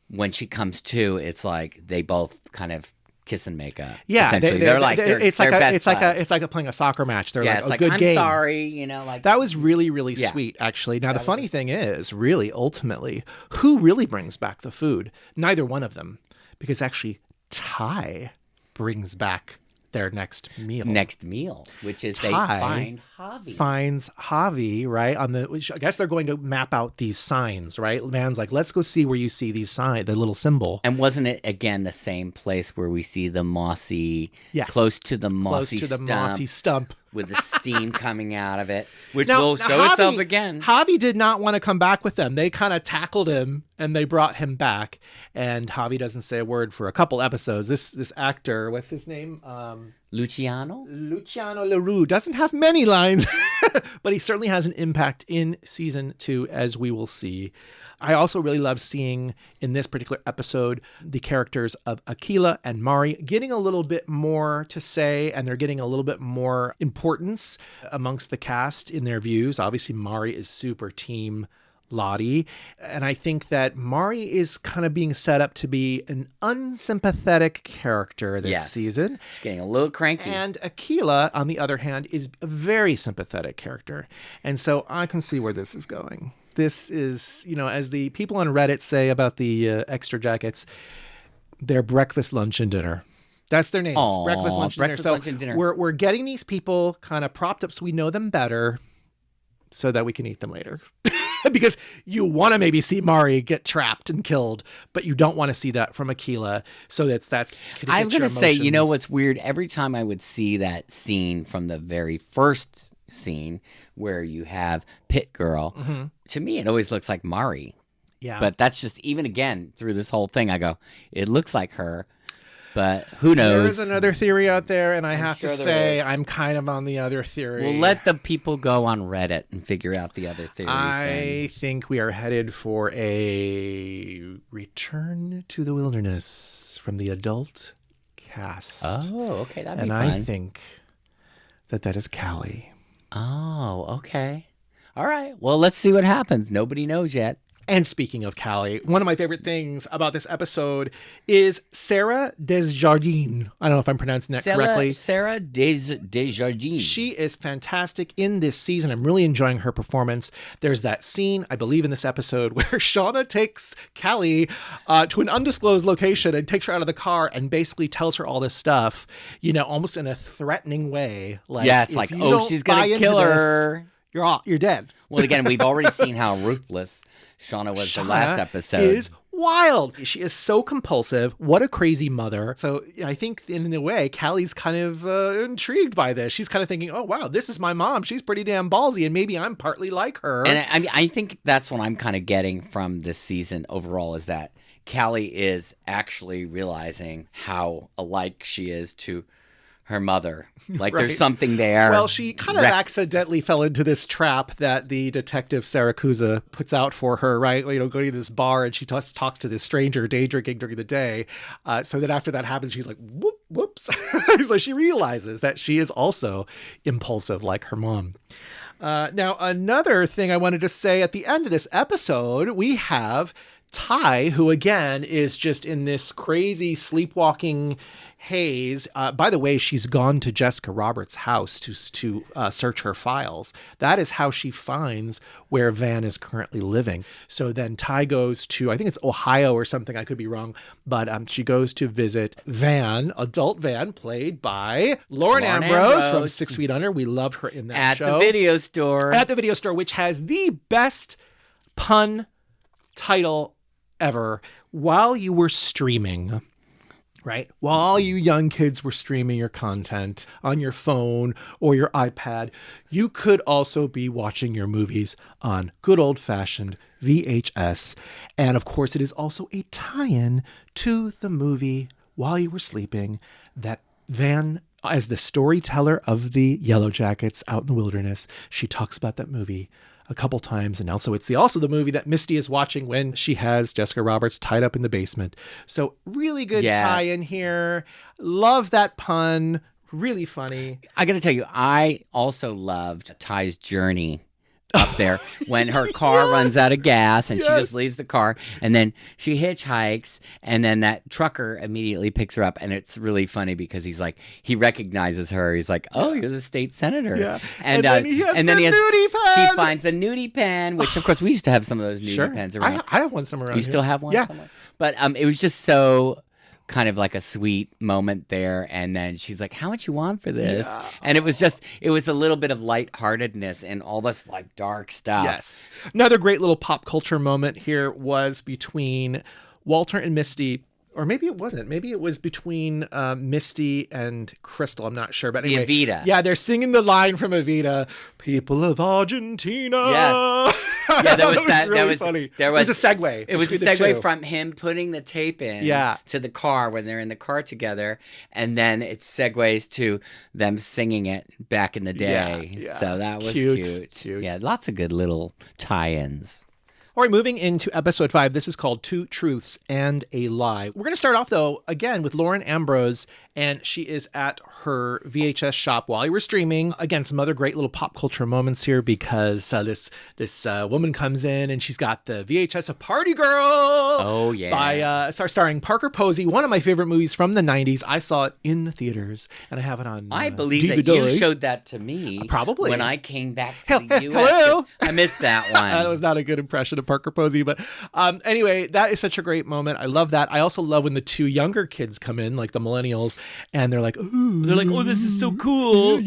when she comes to, it's like they both kind of kiss and make up. Yeah, essentially. They're like it's like playing a soccer match. They're it's like a good I'm game. sorry, like that was really, really sweet, actually. Now the funny thing is, really, ultimately, who really brings back the food? Neither one of them, because actually Ty brings back their next meal, which is Ty they find Javi. Finds Javi, right? I guess they're going to map out these signs, right? Van's like, let's go see where you see these signs, the little symbol. And wasn't it again the same place where we see the mossy, close to the mossy stump, with the steam coming out of it, which Now, will show itself again. Javi did not want to come back with them. They kind of tackled him and they brought him back. And Javi doesn't say a word for a couple episodes. This actor, what's his name? Luciano LaRue doesn't have many lines, but he certainly has an impact in season 2, as we will see. I also really love seeing in this particular episode the characters of Aquila and Mari getting a little bit more to say, and they're getting a little bit more importance amongst the cast in their views. Obviously, Mari is super team Lottie, and I think that Mari is kind of being set up to be an unsympathetic character this season. She's getting a little cranky. And Aquila, on the other hand, is a very sympathetic character. And so I can see where this is going. This is, as the people on Reddit say about the Extrajackets, their breakfast, lunch, and dinner. That's their names. Aww, breakfast, lunch, and dinner. We're getting these people kind of propped up so we know them better so that we can eat them later. Because you want to maybe see Mari get trapped and killed, but you don't want to see that from Aquila. So that's I'm going to say, what's weird? Every time I would see that scene from the very first scene where you have Pit Girl, to me, it always looks like Mari. Yeah. But that's just, even again, through this whole thing, I go, it looks like her. But who knows? There's another theory out there, and I have to say I'm kind of on the other theory. Well, let the people go on Reddit and figure out the other theories. I think we are headed for a return to the wilderness from the adult cast. Oh, okay, that'd be fun. And I think that is Callie. Oh, okay. All right. Well, let's see what happens. Nobody knows yet. And speaking of Callie, one of my favorite things about this episode is Sarah Desjardins. I don't know if I'm pronouncing that correctly. Sarah Desjardins. She is fantastic in this season. I'm really enjoying her performance. There's that scene, I believe, in this episode where Shauna takes Callie to an undisclosed location and takes her out of the car and basically tells her all this stuff, almost in a threatening way. Like, it's like, she's going to kill her. You're dead. Well, again, we've already seen how ruthless Shauna was the last episode. Is wild. She is so compulsive. What a crazy mother. So I think in a way, Callie's kind of intrigued by this. She's kind of thinking, oh, wow, this is my mom. She's pretty damn ballsy, and maybe I'm partly like her. And I think that's what I'm kind of getting from this season overall, is that Callie is actually realizing how alike she is to her mother. Like there's something there. Well, she kind of accidentally fell into this trap that the detective Saracusa puts out for her, right? Going to this bar and she talks to this stranger day drinking during the day. So that after that happens, she's like, whoops. So she realizes that she is also impulsive like her mom. Now, another thing I wanted to say at the end of this episode, we have Ty, who again is just in this crazy sleepwalking haze. By the way, she's gone to Jessica Roberts' house to search her files. That is how she finds where Van is currently living. So then Ty goes to, I think it's Ohio or something, I could be wrong, but she goes to visit Van, adult Van, played by Lauren Ambrose from 6 Feet Under. We loved her in that show. At the video store. At the video store, which has the best pun title ever. While you were streaming, right? While you young kids were streaming your content on your phone or your iPad, you could also be watching your movies on good old-fashioned VHS. And of course, it is also a tie-in to the movie While You Were Sleeping that Van, as the storyteller of the Yellowjackets out in the wilderness, she talks about that movie a couple times. And also it's also the movie that Misty is watching when she has Jessica Roberts tied up in the basement. So really good tie in here. Love that pun. Really funny. I got to tell you, I also loved Ty's journey up there when her car runs out of gas and she just leaves the car and then she hitchhikes and then that trucker immediately picks her up, and it's really funny because he recognizes her. He's like, oh, you're the state senator. Yeah. And then he has nudie pen. She finds the nudie pen, which of course we used to have some of those nudie pens around. I have one somewhere around You here. still have one somewhere? But it was just so kind of like a sweet moment there, and then she's like, how much you want for this? And it was a little bit of lightheartedness and all this like dark stuff. Yes. Another great little pop culture moment here was between Walter and Misty or maybe it wasn't. Maybe it was between Misty and Crystal. I'm not sure. But anyway. The Evita. Yeah, they're singing the line from Evita, "People of Argentina." Yes. Yeah, there was that. Really that was funny. There was it was a segue. It was a between the segue two. from him putting the tape in to the car when they're in the car together, and then it segues to them singing it back in the day. Yeah. So that was Cute. Yeah, lots of good little tie-ins. All right, moving into episode 5. This is called Two Truths and a Lie. We're going to start off, though, again, with Lauren Ambrose, and she is at her VHS shop while you were streaming. Again, some other great little pop culture moments here this woman comes in, and she's got the VHS of Party Girl. Oh, yeah. By starring Parker Posey, one of my favorite movies from the 90s. I saw it in the theaters, and I have it on I believe DVD. that you showed that to me. Probably. When I came back to the U.S. Hello? I missed that one. That was not a good impression of Parker Posey, but anyway, that is such a great moment. I love that. I also love when the two younger kids come in, like the millennials, and they're like, "Ooh, they're like, oh, this is so cool."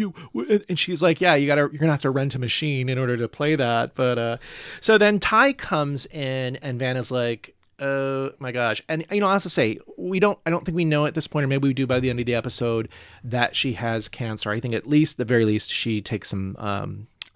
And she's like, "Yeah, you're gonna have to rent a machine in order to play that." But so then Ty comes in, and Vanna's like, "Oh my gosh!" And I have to say, I don't think we know at this point, or maybe we do by the end of the episode, that she has cancer. I think at the very least, she takes some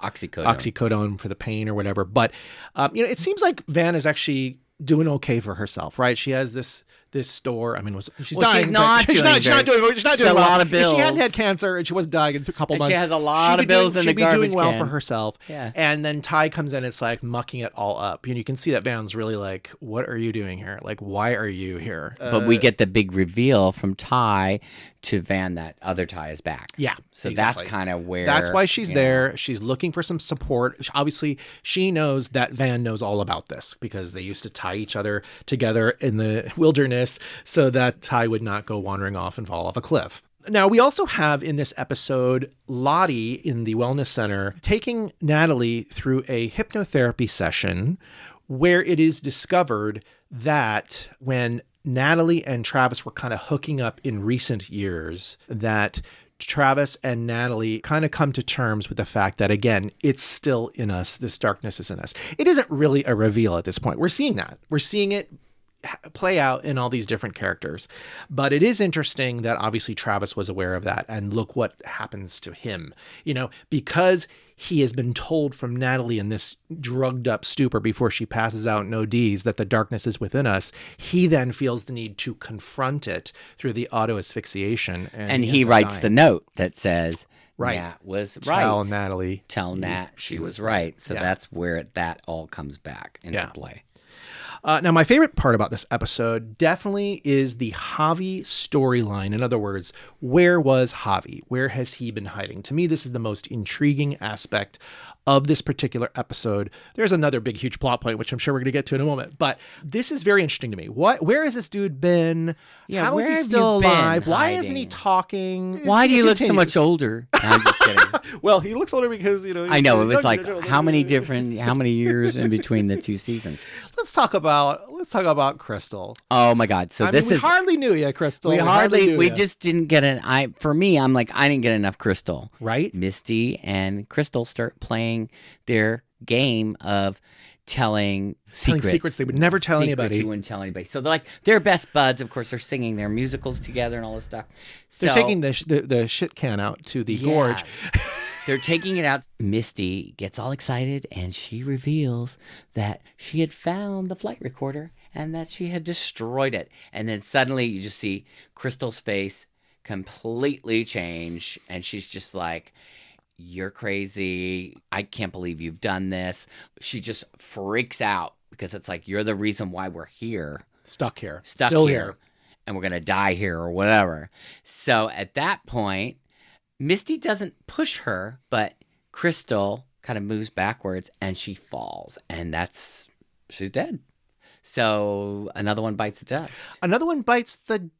oxycodone for the pain or whatever. But it seems like Van is actually doing okay for herself, right? She has this store. I mean, she's dying. She's not doing a lot of bills. If she hadn't had cancer and she wasn't dying in a couple months, she has a lot of bills in the garbage can. She'd be doing well for herself. Yeah. And then Ty comes in, it's like mucking it all up. And you can see that Van's really like, what are you doing here? Like, why are you here? But we get the big reveal from Ty to Van that other Ty is back. Yeah. So exactly. that's kind of where... That's why she's there. She's looking for some support. Obviously, she knows that Van knows all about this because they used to tie each other together in the wilderness so that Ty would not go wandering off and fall off a cliff. Now, we also have in this episode Lottie in the wellness center taking Natalie through a hypnotherapy session where it is discovered that when Natalie and Travis were kind of hooking up in recent years, that Travis and Natalie kind of come to terms with the fact that, again, it's still in us. This darkness is in us. It isn't really a reveal at this point. We're seeing that. We're seeing it play out in all these different characters. But it is interesting that obviously Travis was aware of that. And look what happens to him, because he has been told from Natalie in this drugged up stupor before she passes out and ODs that the darkness is within us. He then feels the need to confront it through the auto asphyxiation. And he writes the note that says, right. Nat was right. Tell Natalie. Tell Nat she was right. So that's where that all comes back into play. Now, my favorite part about this episode definitely is the Javi storyline. In other words, where was Javi? Where has he been hiding? To me, this is the most intriguing aspect of this particular episode. There's another big, huge plot point, which I'm sure we're going to get to in a moment. But this is very interesting to me. Where has this dude been? Yeah, how is he have still you been alive? Why hiding? isn't he talking? Why do you look so continues. much older? I'm just kidding. Well, he looks older because, I know. It was like, how many years in between the two seasons? Let's talk about Crystal. Oh my God. So we hardly knew you, Crystal. We just didn't get for me, I'm like, I didn't get enough Crystal. Right? Misty and Crystal start playing their game of telling secrets they would never tell anybody. You wouldn't tell anybody. So they're best buds. Of course, they're singing their musicals together and all this stuff. So, they're taking the shit can out to the gorge. They're taking it out. Misty gets all excited and she reveals that she had found the flight recorder and that she had destroyed it. And then suddenly you just see Crystal's face completely change and she's just like, "You're crazy. I can't believe you've done this." She just freaks out because it's like, you're the reason why we're here. Stuck here. Still here. And we're going to die here or whatever. So at that point, Misty doesn't push her, but Crystal kind of moves backwards and she falls. And she's dead. So another one bites the dust. Another one bites the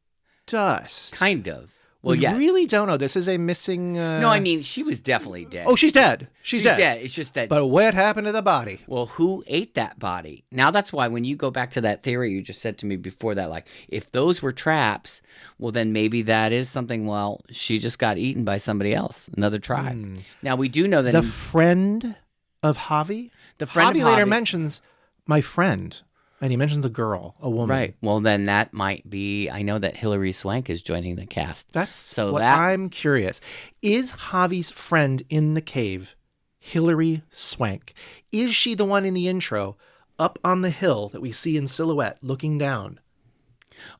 dust. Kind of. Well, we yes. really don't know. This is a missing... No, I mean, she was definitely dead. Oh, she's dead. She's dead. It's just that... But what happened to the body? Well, who ate that body? Now, that's why when you go back to that theory you just said to me before that, like, if those were traps, well, then maybe that is something, well, she just got eaten by somebody else, another tribe. Now, we do know that... friend of Javi? The friend Javi of later Javi mentions, my friend. And he mentions a girl, a woman. Right. Well, then that might be. I know that Hilary Swank is joining the cast. That's what I'm curious. Is Javi's friend in the cave Hilary Swank? Is she the one in the intro up on the hill that we see in silhouette looking down?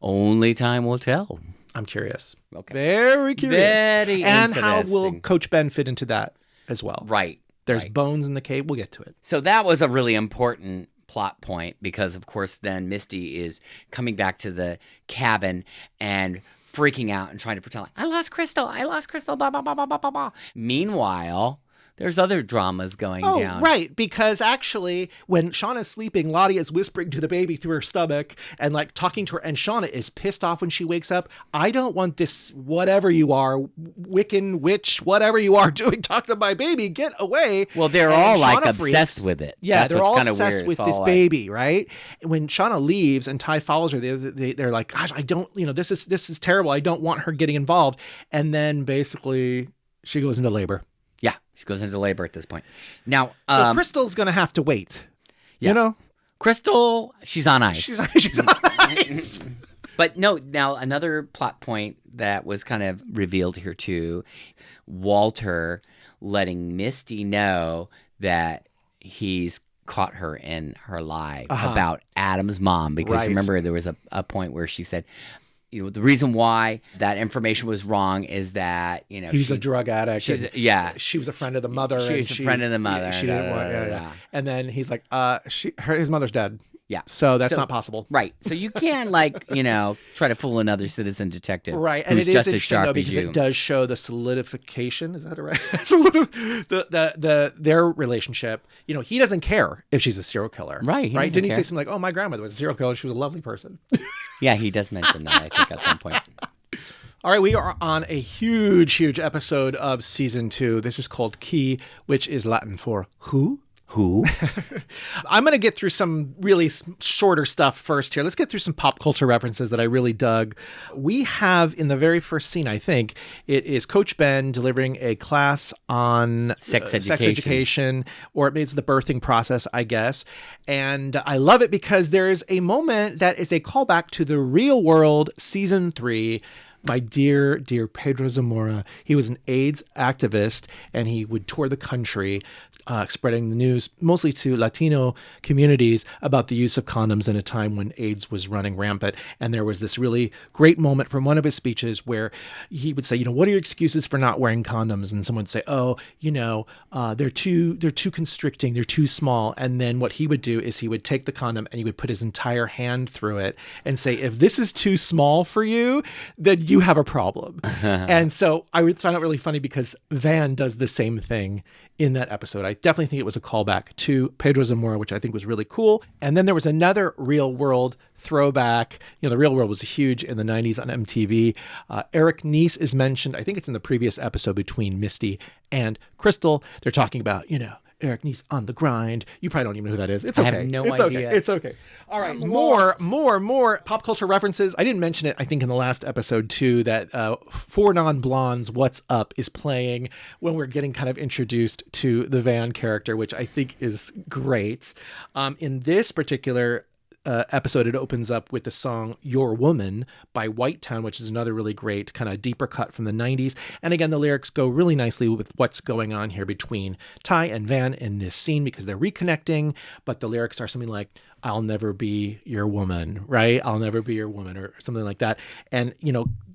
Only time will tell. I'm curious. Okay. Very curious. Very And interesting. how will Coach Ben fit into that as well? Right. There's right. bones in the cave. We'll get to it. So that was a really important plot point because, of course, then Misty is coming back to the cabin and freaking out and trying to pretend like, I lost Crystal, blah, blah, blah, blah, blah, blah. Meanwhile, there's other dramas going down. Right, because actually, when Shauna's sleeping, Lottie is whispering to the baby through her stomach and like talking to her, and Shauna is pissed off when she wakes up. I don't want this, whatever you are, Wiccan, witch, whatever you are doing, talking to my baby, get away. Well, they're and all like Shauna obsessed freaks. with it. Yeah, That's they're all kinda obsessed weird. with It's this all like- baby, right? And when Shauna leaves and Ty follows her, they're like, gosh, I don't, this is terrible. I don't want her getting involved. And then basically she goes into labor. Yeah, she goes into labor at this point. Now, So Crystal's going to have to wait. Yeah. Crystal, she's on ice. She's on ice. But no, now another plot point that was kind of revealed here too, Walter letting Misty know that he's caught her in her lie about Adam's mom. Because remember, there was a point where she said, the reason why that information was wrong is that, he's a drug addict. She was a friend of the mother. She was a friend of the mother. She didn't want. And then he's like, his mother's dead. Yeah. So that's not possible. Right. So you can't try to fool another citizen detective. Right. And who's it is just as interesting sharp though, as because you. it does show the solidification. Is that right? Their relationship. He doesn't care if she's a serial killer. Right. Right. Didn't he say something like, "Oh, my grandmother was a serial killer. She was a lovely person." Yeah, he does mention that, I think, at some point. All right, we are on a huge episode of season 2. This is called Key, which is Latin for who? Who? I'm going to get through some really shorter stuff first here. Let's get through some pop culture references that I really dug. We have in the very first scene, I think, it is Coach Ben delivering a class on sex education, or it's the birthing process, I guess. And I love it because there's a moment that is a callback to The Real World season 3. My dear Pedro Zamora, he was an AIDS activist and he would tour the country spreading the news mostly to Latino communities about the use of condoms in a time when AIDS was running rampant. And there was this really great moment from one of his speeches where he would say, what are your excuses for not wearing condoms? And someone would say, they're too constricting, they're too small. And then what he would do is he would take the condom and he would put his entire hand through it and say, if this is too small for you, then you have a problem. And so I would find it really funny because Van does the same thing in that episode. I definitely think it was a callback to Pedro Zamora, which I think was really cool. And then there was another Real World throwback. The Real World was huge in the 90s on MTV. Eric Nies is mentioned. I think it's in the previous episode between Misty and Crystal. They're talking about, Eric Nies on the grind. You probably don't even know who that is. It's okay. I have no idea. Okay. It's okay. All right. More pop culture references. I didn't mention it, I think, in the last episode, too, that Four Non-Blondes, What's Up is playing when we're getting kind of introduced to the Van character, which I think is great. In this particular episode, it opens up with the song Your Woman by Whitetown, which is another really great kind of deeper cut from the 90s. And again, the lyrics go really nicely with what's going on here between Ty and Van in this scene because they're reconnecting, but the lyrics are something like, I'll never be your woman, right? I'll never be your woman, or something like that. And,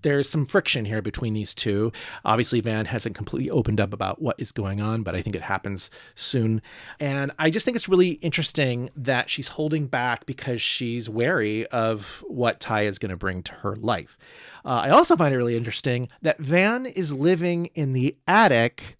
there's some friction here between these two. Obviously, Van hasn't completely opened up about what is going on, but I think it happens soon. And I just think it's really interesting that she's holding back because she's wary of what Ty is going to bring to her life. I also find it really interesting that Van is living in the attic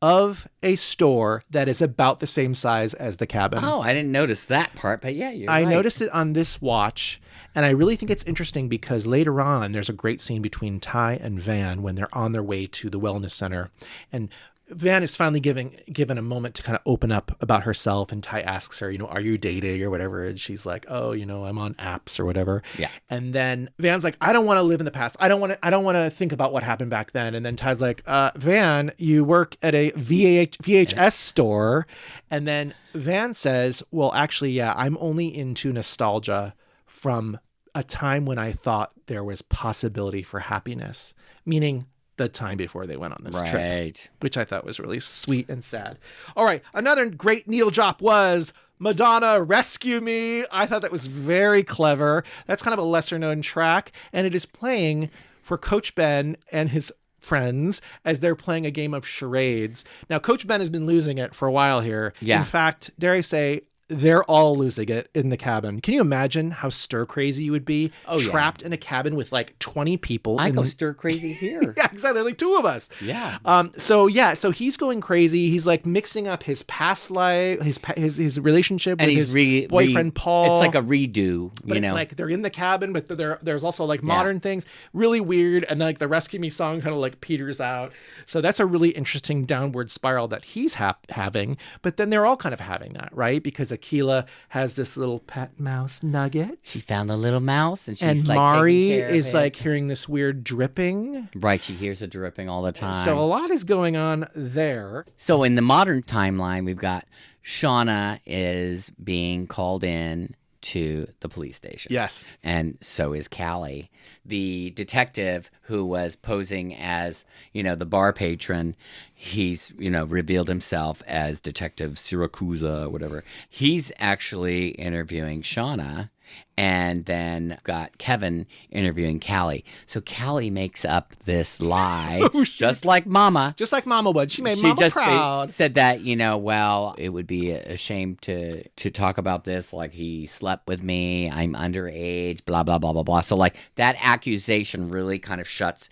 of a store that is about the same size as the cabin. Oh, I didn't notice that part, but yeah, you're right. I noticed it on this watch, and I really think it's interesting because later on, there's a great scene between Ty and Van when they're on their way to the wellness center. And Van is finally given a moment to kind of open up about herself, and Ty asks her, are you dating or whatever? And she's like, oh, I'm on apps or whatever. Yeah. And then Van's like, I don't want to live in the past. I don't want to think about what happened back then. And then Ty's like, Van, you work at a VHS store. And then Van says, well, actually, yeah, I'm only into nostalgia from a time when I thought there was possibility for happiness, meaning the time before they went on this trip, which I thought was really sweet and sad. All right. Another great needle drop was Madonna, Rescue Me. I thought that was very clever. That's kind of a lesser known track, and it is playing for Coach Ben and his friends as they're playing a game of charades. Now, Coach Ben has been losing it for a while here. Yeah. In fact, dare I say, they're all losing it in the cabin. Can you imagine how stir crazy you would be trapped in a cabin with like 20 people? I go stir crazy here. Yeah, exactly. Like 2 of us. Yeah. So he's going crazy. He's like mixing up his past life, his relationship with his boyfriend Paul. It's like a redo. But it's like they're in the cabin, but there's also like modern things. Really weird. And then like the Rescue Me song kind of like peters out. So that's a really interesting downward spiral that he's having. But then they're all kind of having that, right? Because Akila has this little pet mouse Nugget. She found a little mouse, and she's like Mari taking care of is it. like hearing this weird dripping. Right, she hears it dripping all the time. So a lot is going on there. So in the modern timeline, we've got Shauna is being called in to the police station. Yes. And so is Callie. The detective who was posing as, the bar patron, he's, revealed himself as Detective Siracusa or whatever. He's actually interviewing Shauna, and then got Kevin interviewing Callie. So Callie makes up this lie, just like Mama. Just like Mama would. She made Mama proud. Said that, well, it would be a shame to talk about this. Like, he slept with me. I'm underage, blah, blah, blah, blah, blah. So, like, that accusation really kind of shuts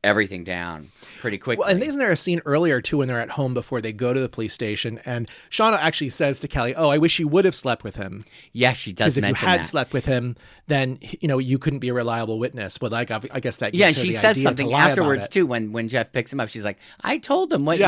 everything down pretty quickly. Well, and isn't there a scene earlier, too, when they're at home before they go to the police station, and Shauna actually says to Callie, oh, I wish you would have slept with him. Yeah, she does mention that. Because if you had slept with him, then, you couldn't be a reliable witness. But, like, I guess that gives and her she the says idea something to lie afterwards, about it. too, when Jeff picks him up. She's like, I told him what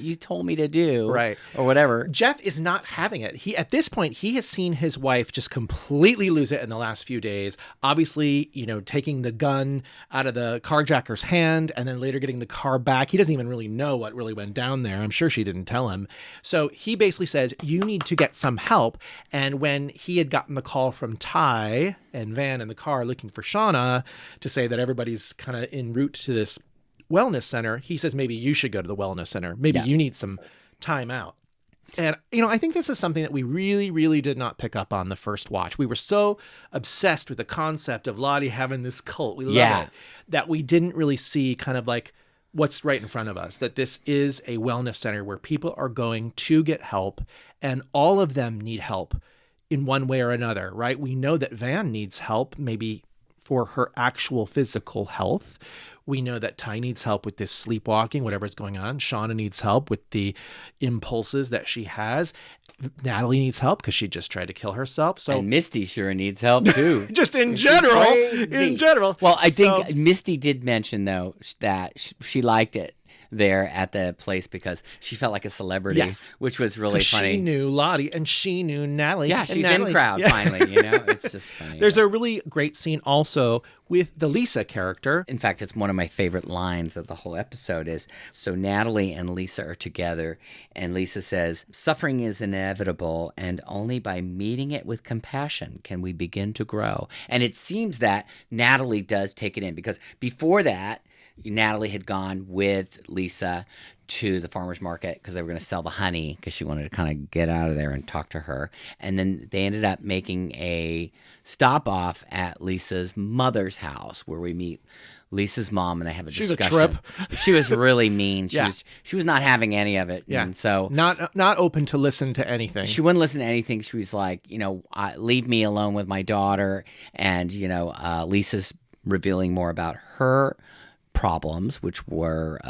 you told me to do. Right. Or whatever. Jeff is not having it. At this point, he has seen his wife just completely lose it in the last few days. Obviously, taking the gun out of the carjacker's hand and then later getting the car back. He doesn't even really know what really went down there. I'm sure she didn't tell him. So he basically says, you need to get some help. And when he had gotten the call from Ty and Van in the car looking for Shauna to say that everybody's kind of en route to this wellness center, he says, maybe you should go to the wellness center. Maybe you need some time out. And, I think this is something that we really, really did not pick up on the first watch. We were so obsessed with the concept of Lottie having this cult. We love it. That we didn't really see kind of like what's right in front of us, that this is a wellness center where people are going to get help, and all of them need help in one way or another, right? We know that Van needs help maybe for her actual physical health. We know that Ty needs help with this sleepwalking, whatever's going on. Shauna needs help with the impulses that she has. Natalie needs help because she just tried to kill herself. So and Misty sure needs help too. Just in general. In general. Well, I think Misty did mention though that she liked it there at the place because she felt like a celebrity, which was really funny. She knew Lottie and she knew Natalie. Yeah, she's in crowd finally, It's just funny. There's a really great scene also with the Lisa character. In fact, it's one of my favorite lines of the whole episode is, so Natalie and Lisa are together and Lisa says, suffering is inevitable and only by meeting it with compassion can we begin to grow. And it seems that Natalie does take it in because before that, Natalie had gone with Lisa to the farmer's market because they were going to sell the honey because she wanted to kind of get out of there and talk to her. And then they ended up making a stop off at Lisa's mother's house where we meet Lisa's mom and they have a discussion. She's a trip. She was really mean. She was not having any of it. Yeah. And so not open to listen to anything. She wouldn't listen to anything. She was like, leave me alone with my daughter. And, Lisa's revealing more about her problems, which were,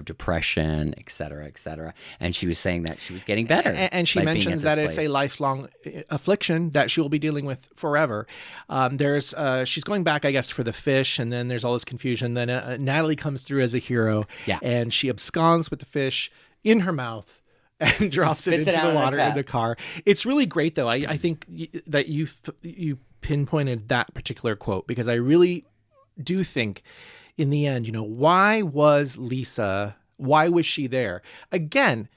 depression, et cetera, et cetera. And she was saying that she was getting better. And she mentions that it's a lifelong affliction that she will be dealing with forever. She's going back, I guess, for the fish, and then there's all this confusion. Then Natalie comes through as a hero, and she absconds with the fish in her mouth and drops it into the water in the car. It's really great, though. I think that you pinpointed that particular quote, because I really do think in the end, why was she there? Again,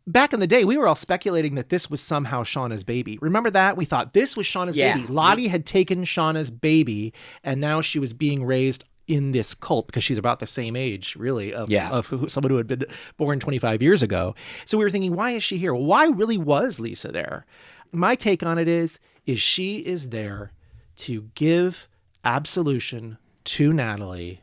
back in the day, we were all speculating that this was somehow Shauna's baby. Remember that? We thought this was Shauna's baby. Lottie had taken Shauna's baby, and now she was being raised in this cult because she's about the same age, really, of someone who had been born 25 years ago. So we were thinking, why is she here? Why really was Lisa there? My take on it is she is there to give absolution to Natalie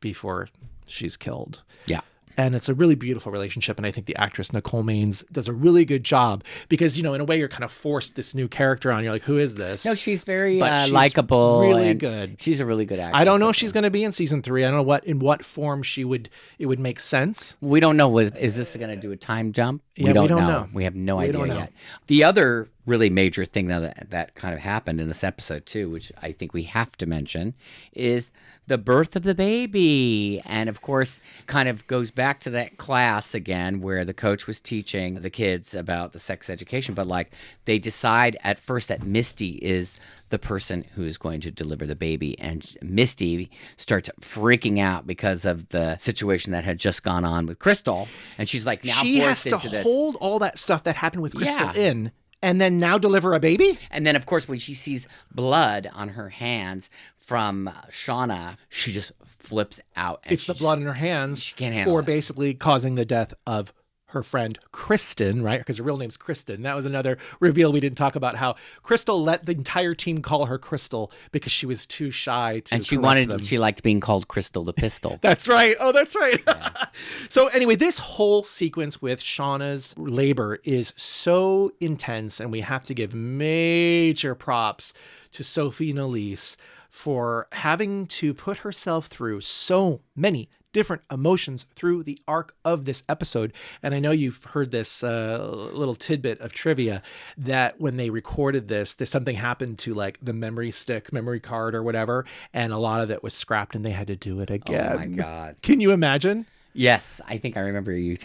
before she's killed. Yeah. And it's a really beautiful relationship. And I think the actress Nicole Maines does a really good job because, in a way, you're kind of forced this new character on. You're like, who is this? No, she's very likable. Really good. She's a really good actress. I don't know if she's going to be in season 3. I don't know in what form it would make sense. We don't know. Is this going to do a time jump? Yeah, we don't know. We have no idea yet. The other really major thing that kind of happened in this episode too, which I think we have to mention, is the birth of the baby. And of course, kind of goes back to that class again where the coach was teaching the kids about the sex education, but they decide at first that Misty is the person who is going to deliver the baby. And Misty starts freaking out because of the situation that had just gone on with Crystal. And she's like, now she has to hold all that stuff that happened with Crystal in, and then now deliver a baby? And then, of course, when she sees blood on her hands from Shauna, she just flips out. And it's the blood in her hands she can't handle it. Basically causing the death of her friend Kristen, right? Because her real name's Kristen. That was another reveal we didn't talk about, how Crystal let the entire team call her Crystal because she was too shy to. And she liked being called Crystal the Pistol. That's right. Oh, that's right. Yeah. So anyway, this whole sequence with Shauna's labor is so intense, and we have to give major props to Sophie Nélisse for having to put herself through so many different emotions through the arc of this episode. And I know you've heard this little tidbit of trivia that when they recorded this, something happened to the memory card or whatever, and a lot of it was scrapped and they had to do it again. Oh my God. Can you imagine? Yes, I think I remember you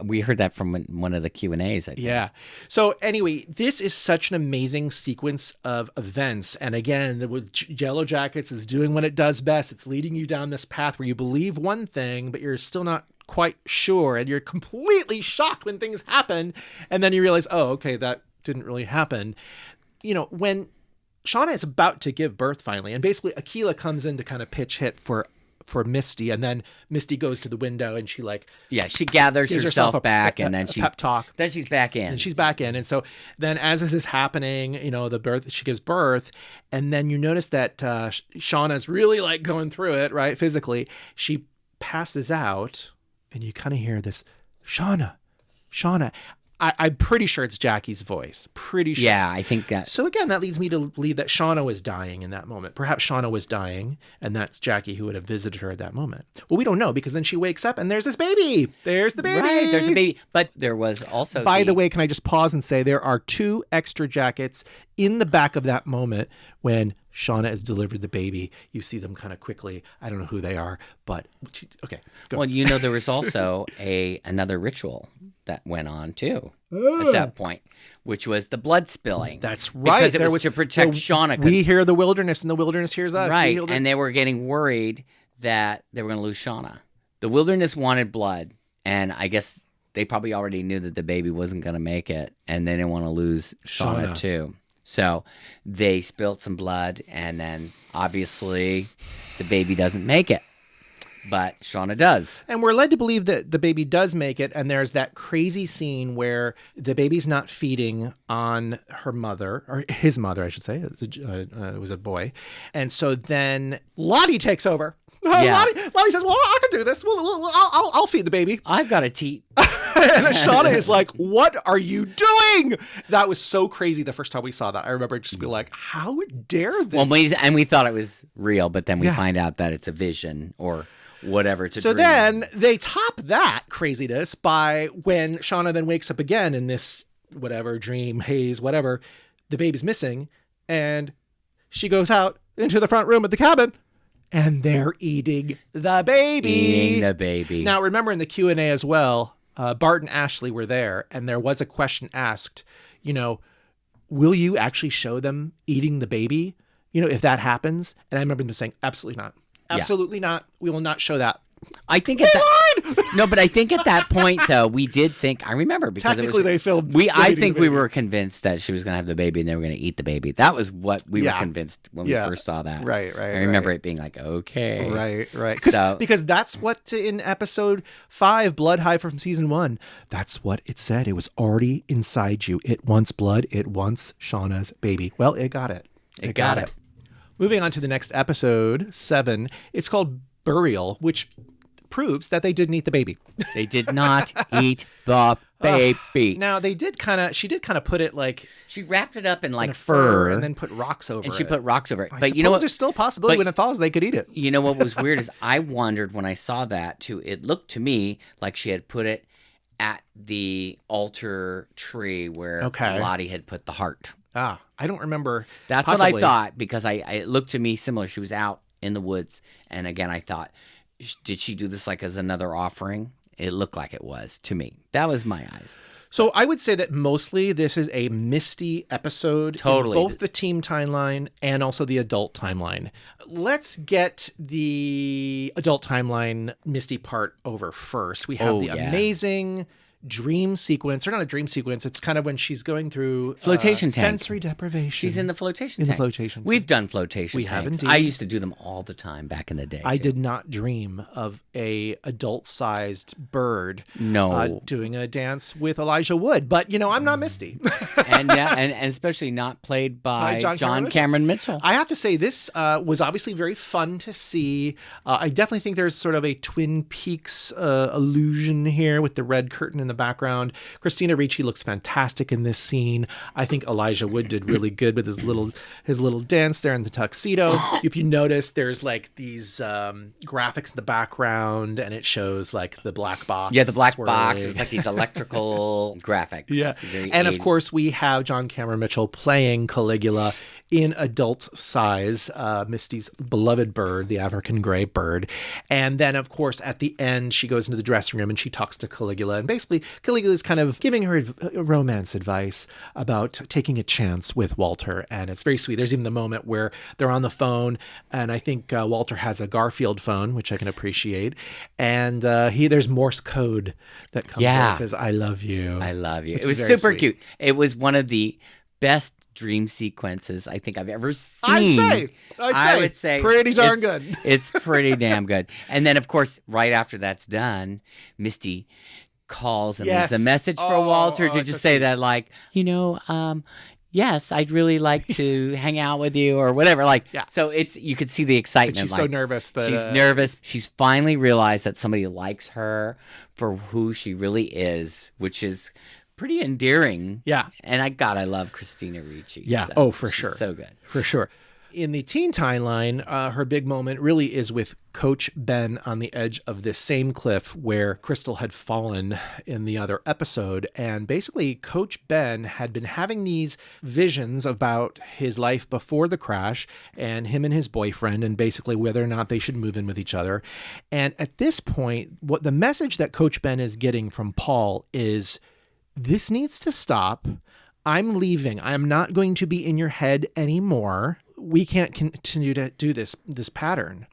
we heard that from one of the Q&As, I think. Yeah. So anyway, this is such an amazing sequence of events. And again, Yellowjackets is doing what it does best. It's leading you down this path where you believe one thing, but you're still not quite sure. And you're completely shocked when things happen. And then you realize, oh, okay, that didn't really happen. When Shauna is about to give birth finally, and basically Akilah comes in to kind of pitch hit for Misty, and then Misty goes to the window and she she gathers herself back, and then she's pep talk. Then she's back in. And she's back in. And so then as this is happening, she gives birth, and then you notice that Shauna's really going through it, right? Physically. She passes out, and you kind of hear this, Shauna. I'm pretty sure it's Jackie's voice. Pretty sure. Yeah, I think that. So again, that leads me to believe that Shauna was dying in that moment. Perhaps Shauna was dying, and that's Jackie who would have visited her at that moment. Well, we don't know, because then she wakes up and there's this baby. There's the baby. Right, there's a baby. But there was also. By the way, can I just pause and say there are 2 extra jackets in the back of that moment when Shauna has delivered the baby. You see them kind of quickly. I don't know who they are, but okay. Go. Well, there was also another ritual that went on too at that point, which was the blood spilling. That's right. Because it was to protect Shauna. We hear the wilderness, and the wilderness hears us. Right, and they were getting worried that they were going to lose Shauna. The wilderness wanted blood, and I guess they probably already knew that the baby wasn't going to make it, and they didn't want to lose Shauna too. So they spilled some blood, and then obviously the baby doesn't make it. But Shauna does. And we're led to believe that the baby does make it. And there's that crazy scene where the baby's not feeding on her mother, or his mother, I should say. It was a boy. And so then Lottie takes over. Yeah. Lottie says, well, I can do this. I'll feed the baby. I've got a teat. And Shauna is like, what are you doing? That was so crazy the first time we saw that. I remember just being like, how dare this? Well, we thought it was real, but then we find out that it's a vision or whatever to So dream. then they top that craziness by when Shauna then wakes up again in this whatever dream, haze, whatever, the baby's missing, and she goes out into the front room of the cabin, and they're eating the baby. Eating the baby. Now, remember in the Q&A as well, Bart and Ashley were there, and there was a question asked, will you actually show them eating the baby? If that happens? And I remember them saying, absolutely not. Absolutely not. We will not show that. I think at that point, though, we did think. I remember because technically they filmed. I think we were convinced that she was going to have the baby and they were going to eat the baby. That was what we were convinced when we first saw that. Right. I remember it being like, okay, right. So, because that's what in episode 5, Blood Hive from season 1. That's what it said. It was already inside you. It wants blood. It wants Shauna's baby. Well, it got it. It got it. Moving on to the next episode, 7. It's called Burial, which proves that they didn't eat the baby. They did not eat the baby. Now she did kind of put it like she wrapped it up in like in fur and then put rocks over it. And she put rocks over it. I But you know what? There's still a possibility when it thaws they could eat it. You know what was weird is I wondered when I saw that too. It looked to me like she had put it at the altar tree where Lottie had put the heart. I don't remember. That's possibly. what I thought because it looked to me similar. She was out in the woods, and again, I thought, did she do this like as another offering? It looked like it was to me. That was my eyes. So I would say that mostly this is a Misty episode. Totally. In both the team timeline and also the adult timeline. Let's get the adult timeline Misty part over first. We have amazing dream sequence, or not a dream sequence. It's kind of when she's going through flotation tank. Sensory deprivation. She's in the flotation tank. We've done flotation we tanks. have indeed. I used to do them all the time back in the day. I did not dream of a adult-sized bird doing a dance with Elijah Wood, but I'm not Misty. and especially not played by John Cameron Mitchell. I have to say this was obviously very fun to see. I definitely think there's sort of a Twin Peaks illusion here with the red curtain in the background. Christina Ricci looks fantastic in this scene. I think Elijah Wood did really good with his little dance there in the tuxedo. If you notice, there's like these graphics in the background, and it shows like the black box. Yeah, the black box. It was like these electrical graphics. Yeah, and of course we have John Cameron Mitchell playing Caligula in adult size, Misty's beloved bird, the African gray bird. And then, of course, at the end, she goes into the dressing room and she talks to Caligula. And basically, Caligula is kind of giving her romance advice about taking a chance with Walter. And it's very sweet. There's even the moment where they're on the phone, and I think Walter has a Garfield phone, which I can appreciate. And there's Morse code that comes in and says, I love you. I love you. It was super cute. It was one of the best dream sequences I think I've ever seen. I would say pretty darn good. It's pretty damn good. And then, of course, right after that's done, Misty calls and leaves a message for Walter to just say that, like, yes, I'd really like to hang out with you or whatever. So you could see the excitement. She's so nervous, but she's nervous. She's finally realized that somebody likes her for who she really is, which is pretty endearing. Yeah. And I love Christina Ricci. Yeah. So for sure. So good. For sure. In the teen timeline, her big moment really is with Coach Ben on the edge of this same cliff where Crystal had fallen in the other episode. And basically, Coach Ben had been having these visions about his life before the crash and him and his boyfriend, and basically whether or not they should move in with each other. And at this point, what the message that Coach Ben is getting from Paul is, this needs to stop. I'm leaving. I'm not going to be in your head anymore. We can't continue to do this pattern.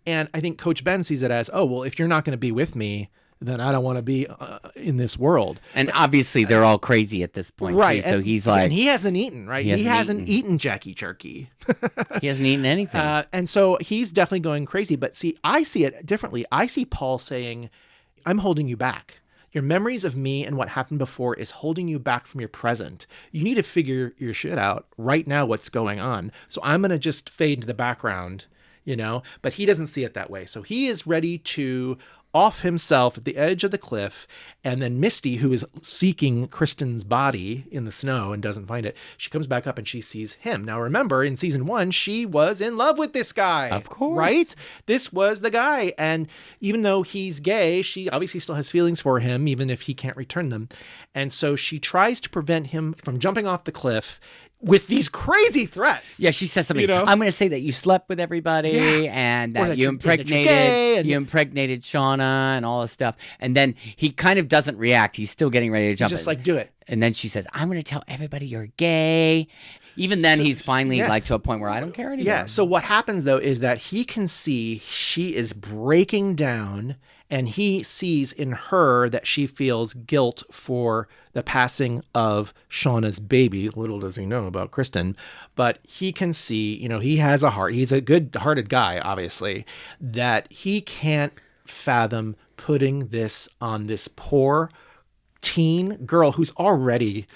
And I think Coach Ben sees it as, if you're not going to be with me, then I don't want to be in this world. And obviously they're all crazy at this point. Right. Too, so he's like... And he hasn't eaten, right? He hasn't eaten Jackie Jerky. He hasn't eaten anything. And so he's definitely going crazy. But see, I see it differently. I see Paul saying, I'm holding you back. Your memories of me and what happened before is holding you back from your present. You need to figure your shit out right now, what's going on. So I'm going to just fade to the background, But he doesn't see it that way. So he is ready to off himself at the edge of the cliff. And then Misty, who is seeking Kristen's body in the snow and doesn't find it, she comes back up and she sees him. Now, remember, in season 1, she was in love with this guy. Of course. Right? This was the guy. And even though he's gay, she obviously still has feelings for him, even if he can't return them. And so she tries to prevent him from jumping off the cliff with these crazy threats. Yeah, she says something. You know? I'm going to say that you slept with everybody and that you impregnated Shauna and all this stuff. And then he kind of doesn't react. He's still getting ready to jump. He's just like, do it. And then she says, I'm going to tell everybody you're gay. Even then, he's finally like to a point where I don't care anymore. Yeah. So what happens, though, is that he can see she is breaking down, and he sees in her that she feels guilt for the passing of Shauna's baby. Little does he know about Kristen, but he can see, he has a heart. He's a good-hearted guy, obviously, that he can't fathom putting this on this poor teen girl who's already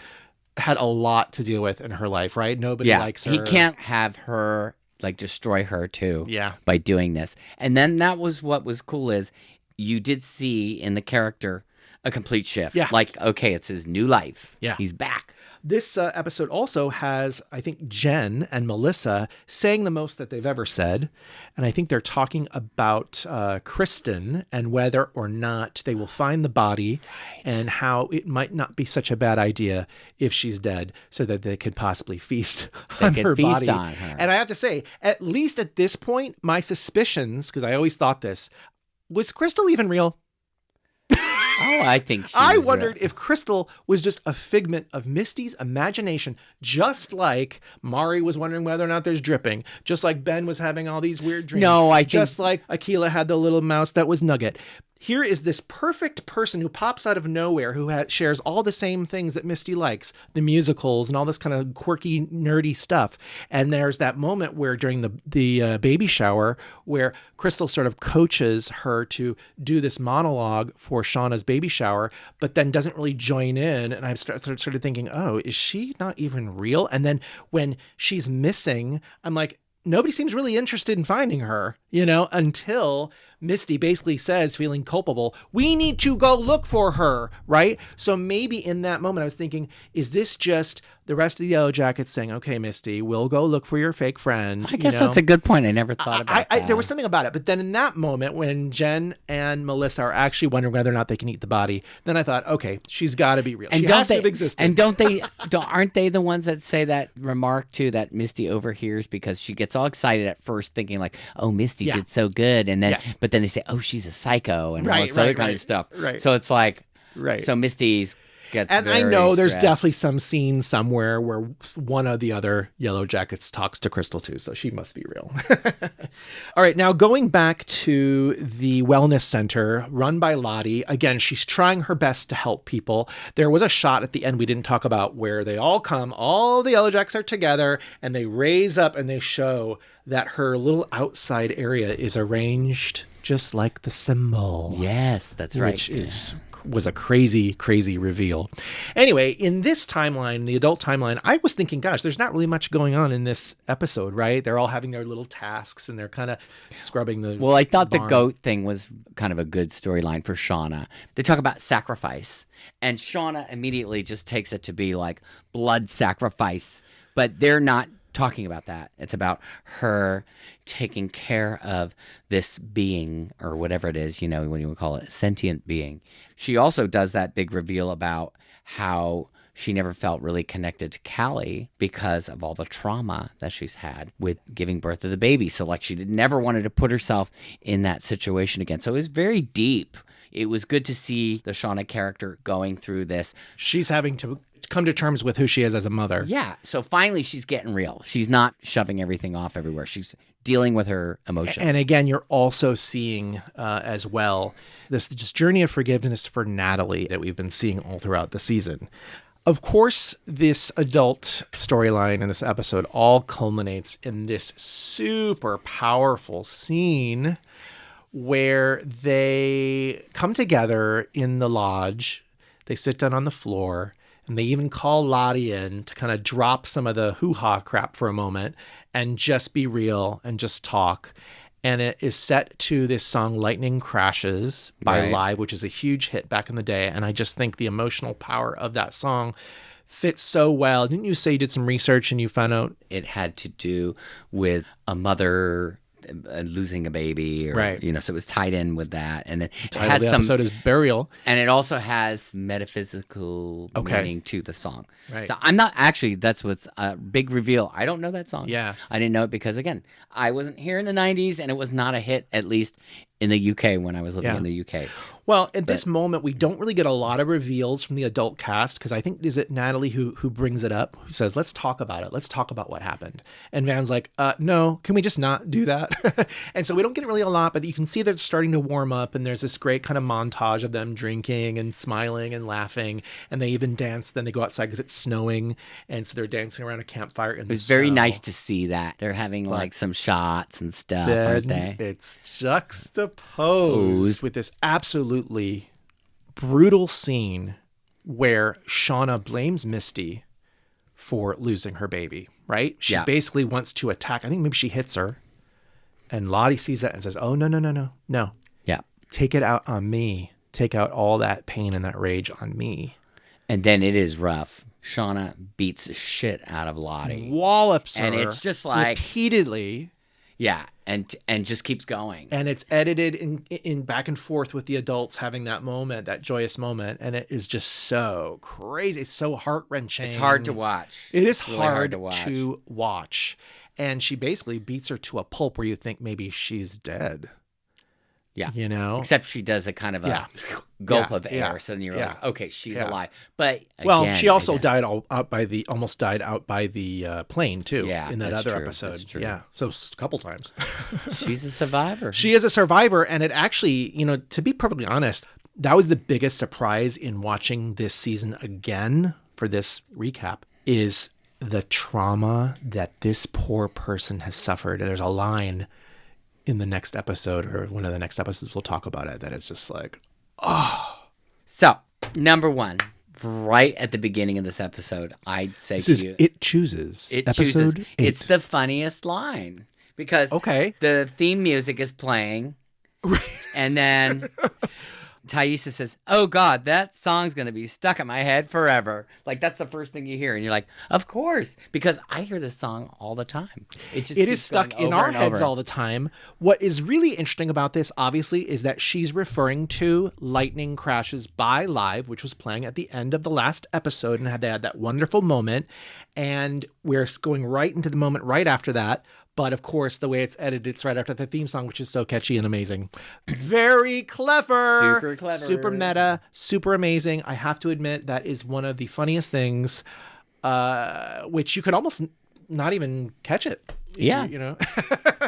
had a lot to deal with in her life, right? Nobody likes her. He can't have her destroy her too. Yeah. By doing this. And then that was what was cool is you did see in the character a complete shift. Yeah. Okay, it's his new life. Yeah. He's back. This episode also has, I think, Jen and Melissa saying the most that they've ever said. And I think they're talking about Kristen and whether or not they will find the body and how it might not be such a bad idea if she's dead so that they could possibly feast on her body. On her. And I have to say, at least at this point, my suspicions, because I always thought this, was Crystal even real? Oh, I think I wondered if Crystal was just a figment of Misty's imagination, just like Mari was wondering whether or not there's dripping, just like Ben was having all these weird dreams. No, I just like Akila had the little mouse that was Nugget. Here is this perfect person who pops out of nowhere who shares all the same things that Misty likes, the musicals and all this kind of quirky, nerdy stuff. And there's that moment where during the baby shower where Crystal sort of coaches her to do this monologue for Shauna's baby shower, but then doesn't really join in. And I started thinking, oh, is she not even real? And then when she's missing, I'm like, nobody seems really interested in finding her, until Misty basically says, feeling culpable, we need to go look for her, right? So maybe in that moment I was thinking, is this just the rest of the Yellowjackets saying, okay, Misty, we'll go look for your fake friend? I guess that's a good point. I never thought about that. There was something about it. But then in that moment, when Jen and Melissa are actually wondering whether or not they can eat the body, then I thought, okay, she's got to be real. And she has to have existed. And aren't they the ones that say that remark too that Misty overhears because she gets all excited at first thinking like, oh, Misty did so good. And then, but then they say, oh, she's a psycho and all this other kind of stuff. Right. So it's like, so Misty's gets and very I know there's stressed. definitely some scene somewhere where one of the other Yellowjackets talks to Crystal too, so she must be real. All right, now going back to the wellness center run by Lottie. Again, she's trying her best to help people. There was a shot at the end we didn't talk about where they all the Yellowjackets are together and they raise up and they show that her little outside area is arranged just like the symbol. Yes, that's right. Which was a crazy, crazy reveal. Anyway, in this timeline, the adult timeline, I was thinking, gosh, there's not really much going on in this episode, right? They're all having their little tasks and they're kind of scrubbing the Well, I thought barn. the goat thing was kind of a good storyline for Shauna. They talk about sacrifice, and Shauna immediately just takes it to be like blood sacrifice, but they're not talking about that. It's about her taking care of this being or whatever it is, when you would call it a sentient being. She also does that big reveal about how she never felt really connected to Callie because of all the trauma that she's had with giving birth to the baby. So she never wanted to put herself in that situation again. So it was very deep. It was good to see the Shauna character going through this. She's having to come to terms with who she is as a mother. Yeah. So finally she's getting real. She's not shoving everything off everywhere. She's dealing with her emotions. And again, you're also seeing as well this just journey of forgiveness for Natalie that we've been seeing all throughout the season. Of course, this adult storyline in this episode all culminates in this super powerful scene where they come together in the lodge. They sit down on the floor. And they even call Lottie in to kind of drop some of the hoo-ha crap for a moment and just be real and just talk. and it is set to this song Lightning Crashes by Right. Live, which is a huge hit back in the day. And I just think the emotional power of that song fits so well. Didn't you say you did some research and you found out? It had to do with a mother losing a baby, or, Right. so it was tied in with that, and it Title of has the some, episode is Burial. and it also has metaphysical meaning to the song. Right. So I'm not actually. That's what's a big reveal. I don't know that song. Yeah. I didn't know it because again, I wasn't here in the '90s, and it was not a hit, at least in the UK when I was living Yeah. in the UK. Well, at this moment, we don't really get a lot of reveals from the adult cast because I think, is it Natalie who brings it up? Who says, let's talk about it. Let's talk about what happened. And Van's like, no, can we just not do that? And so we don't get really a lot, but you can see they're starting to warm up. And there's this great kind of montage of them drinking and smiling and laughing. And they even dance. Then they go outside because it's snowing. And so they're dancing around a campfire in the It was very snow. nice to see that. They're having like some shots and stuff, Then aren't they? it's juxtaposed with this absolutely brutal scene where Shauna blames Misty for losing her baby, right? She Yeah. basically wants to attack. I think maybe she hits her. And Lottie sees that and says, oh, no. Yeah. Take it out on me. Take out all that pain and that rage on me. And then it is rough. Shauna beats the shit out of Lottie. Wallops her. And it's just like- repeatedly. Yeah, and just keeps going. And it's edited in back and forth with the adults having that moment, that joyous moment. And it is just so crazy. It's so heart-wrenching. It's hard to watch. It is It's really hard watch. to watch. And she basically beats her to a pulp where you think maybe she's dead. Yeah. You know? Except she does a kind of a Yeah. gulp Yeah, of air, yeah, so then you realize, yeah, okay, she's yeah. alive. But Well, again, she also almost died out by the plane too. Yeah, in that that's other true, episode. that's true. Yeah, so a couple times. she's a survivor. She is a survivor, and it actually, to be perfectly honest, that was the biggest surprise in watching this season again for this recap is the trauma that this poor person has suffered. And there's a line in the next episode, or one of the next episodes we'll talk about it, that it's just like, So, number one, right at the beginning of this episode, I'd say this to is you, It Chooses. it episode chooses. 8. It's the funniest line because Okay. the theme music is playing, and then Thaisa says, "Oh God, that song's gonna be stuck in my head forever." Like that's the first thing you hear, and you're like, "Of course," because I hear this song all the time. It just It keeps is stuck going in over our and heads over. all the time. What is really interesting about this, obviously, is that she's referring to Lightning Crashes by Live, which was playing at the end of the last episode, and they had that wonderful moment. And we're going right into the moment right after that. But of course, the way it's edited, it's right after the theme song, which is so catchy and amazing. Very clever. Super clever. Super meta. Super amazing. I have to admit, that is one of the funniest things, which you could almost not even catch it. Yeah. You know?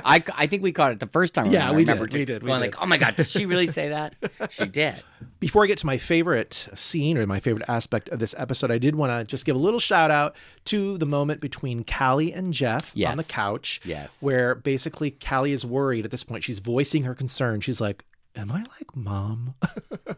I think we caught it the first time. Yeah, around. I we did, remember we did, we Going did. like, "Oh my God, did she really say that?" She did. Before I get to my favorite scene or my favorite aspect of this episode, I did want to just give a little shout out to the moment between Callie and Jeff Yes. on the couch. Yes. Where basically Callie is worried at this point. She's voicing her concern. She's like, am I like mom?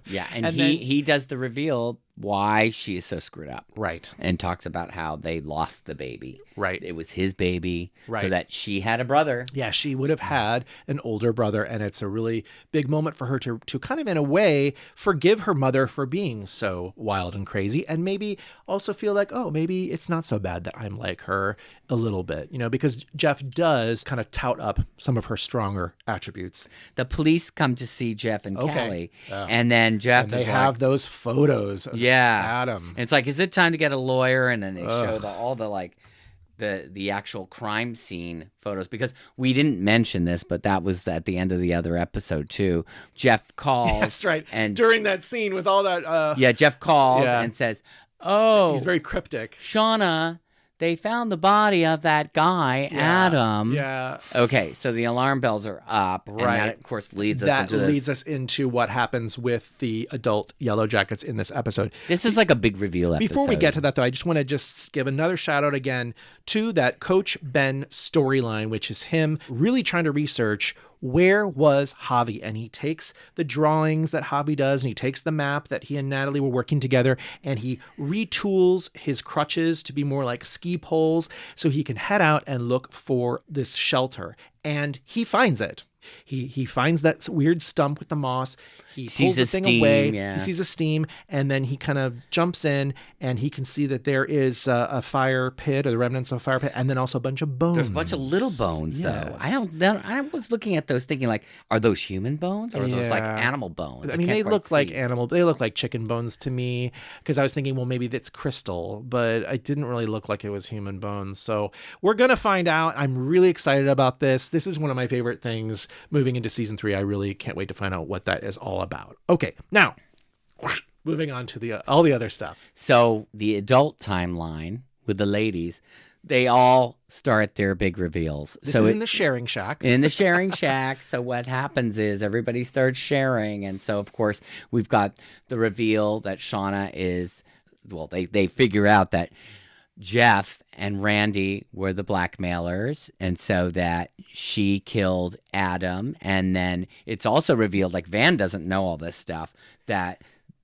Yeah, and, And he does the reveal why she is so screwed up. Right. And talks about how they lost the baby. Right. It was his baby. So Right. that she had a brother. Yeah, she would have had an older brother, and it's a really big moment for her to kind of, in a way, forgive her mother for being so wild and crazy, and maybe also feel like, oh, maybe it's not so bad that I'm like her a little bit, because Jeff does kind of tout up some of her stronger attributes. The police come to see Jeff and Okay. Callie. And then Jeff And they is have like, those photos of yeah. Adam. And it's like, is it time to get a lawyer? And then they show all the like the actual crime scene photos, because we didn't mention this, but that was at the end of the other episode too. Jeff calls. That's right. And during that scene with all that, yeah, Jeff calls Yeah. and says, "Oh, he's very cryptic. Shauna, they found the body of that guy, Adam." Yeah. Okay, so the alarm bells are up, and Right. that, of course, leads us That into this. leads us into what happens with the adult Yellowjackets in this episode. This is like a big reveal episode. Before we get to that, though, I just want to just give another shout out again to that Coach Ben storyline, which is him really trying to research where was Javi. And he takes the drawings that Javi does, and he takes the map that he and Natalie were working together, and he retools his crutches to be more like ski poles so he can head out and look for this shelter. And he finds it. He finds that weird stump with the moss. He Sees pulls the the thing steam, away. yeah. He sees the steam, and then he kind of jumps in, and he can see that there is a fire pit, or the remnants of a fire pit, and then also a bunch of bones. There's a bunch of little bones, though. Yes. I was looking at those thinking, like, are those human bones or are those like Yeah. animal bones? I mean, they can't quite look like see. animal. They look like chicken bones to me, because I was thinking, well, maybe that's crystal, but it didn't really look like it was human bones. So we're gonna find out. I'm really excited about this. This is one of my favorite things moving into season 3. I really can't wait to find out what that is all about. Okay, now moving on to all the other stuff. So the adult timeline with the ladies, they all start their big reveals. This so is in the sharing shack. in the sharing shack. So what happens is everybody starts sharing. And so, of course, we've got the reveal that Shauna is, well, they figure out that Jeff and Randy were the blackmailers, and so that she killed Adam. And then it's also revealed, like, Van doesn't know all this stuff, that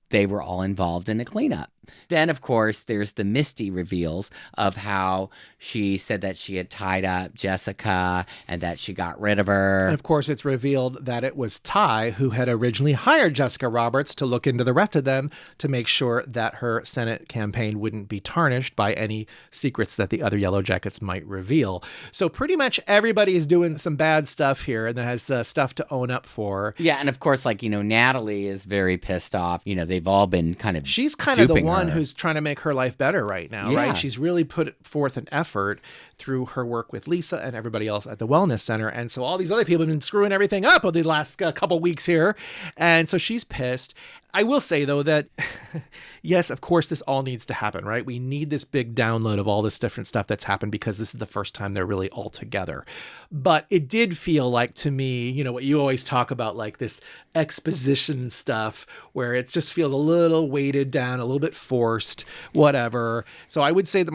they were all involved in the cleanup. Then, of course, there's the Misty reveals of how she said that she had tied up Jessica and that she got rid of her. And of course, it's revealed that it was Ty who had originally hired Jessica Roberts to look into the rest of them to make sure that her Senate campaign wouldn't be tarnished by any secrets that the other Yellowjackets might reveal. So pretty much everybody is doing some bad stuff here and has stuff to own up for. Yeah, and of course, like, Natalie is very pissed off. They've all been kind of She's kind of the duping one her. who's trying to make her life better right now, Yeah. right? She's really put forth an effort through her work with Lisa and everybody else at the Wellness Center. And so all these other people have been screwing everything up over the last couple weeks here. And so she's pissed. I will say, though, that yes, of course, this all needs to happen, right? We need this big download of all this different stuff that's happened because this is the first time they're really all together. But it did feel like, to me, what you always talk about, like this exposition stuff where it just feels a little weighted down, a little bit forced, whatever. So I would say that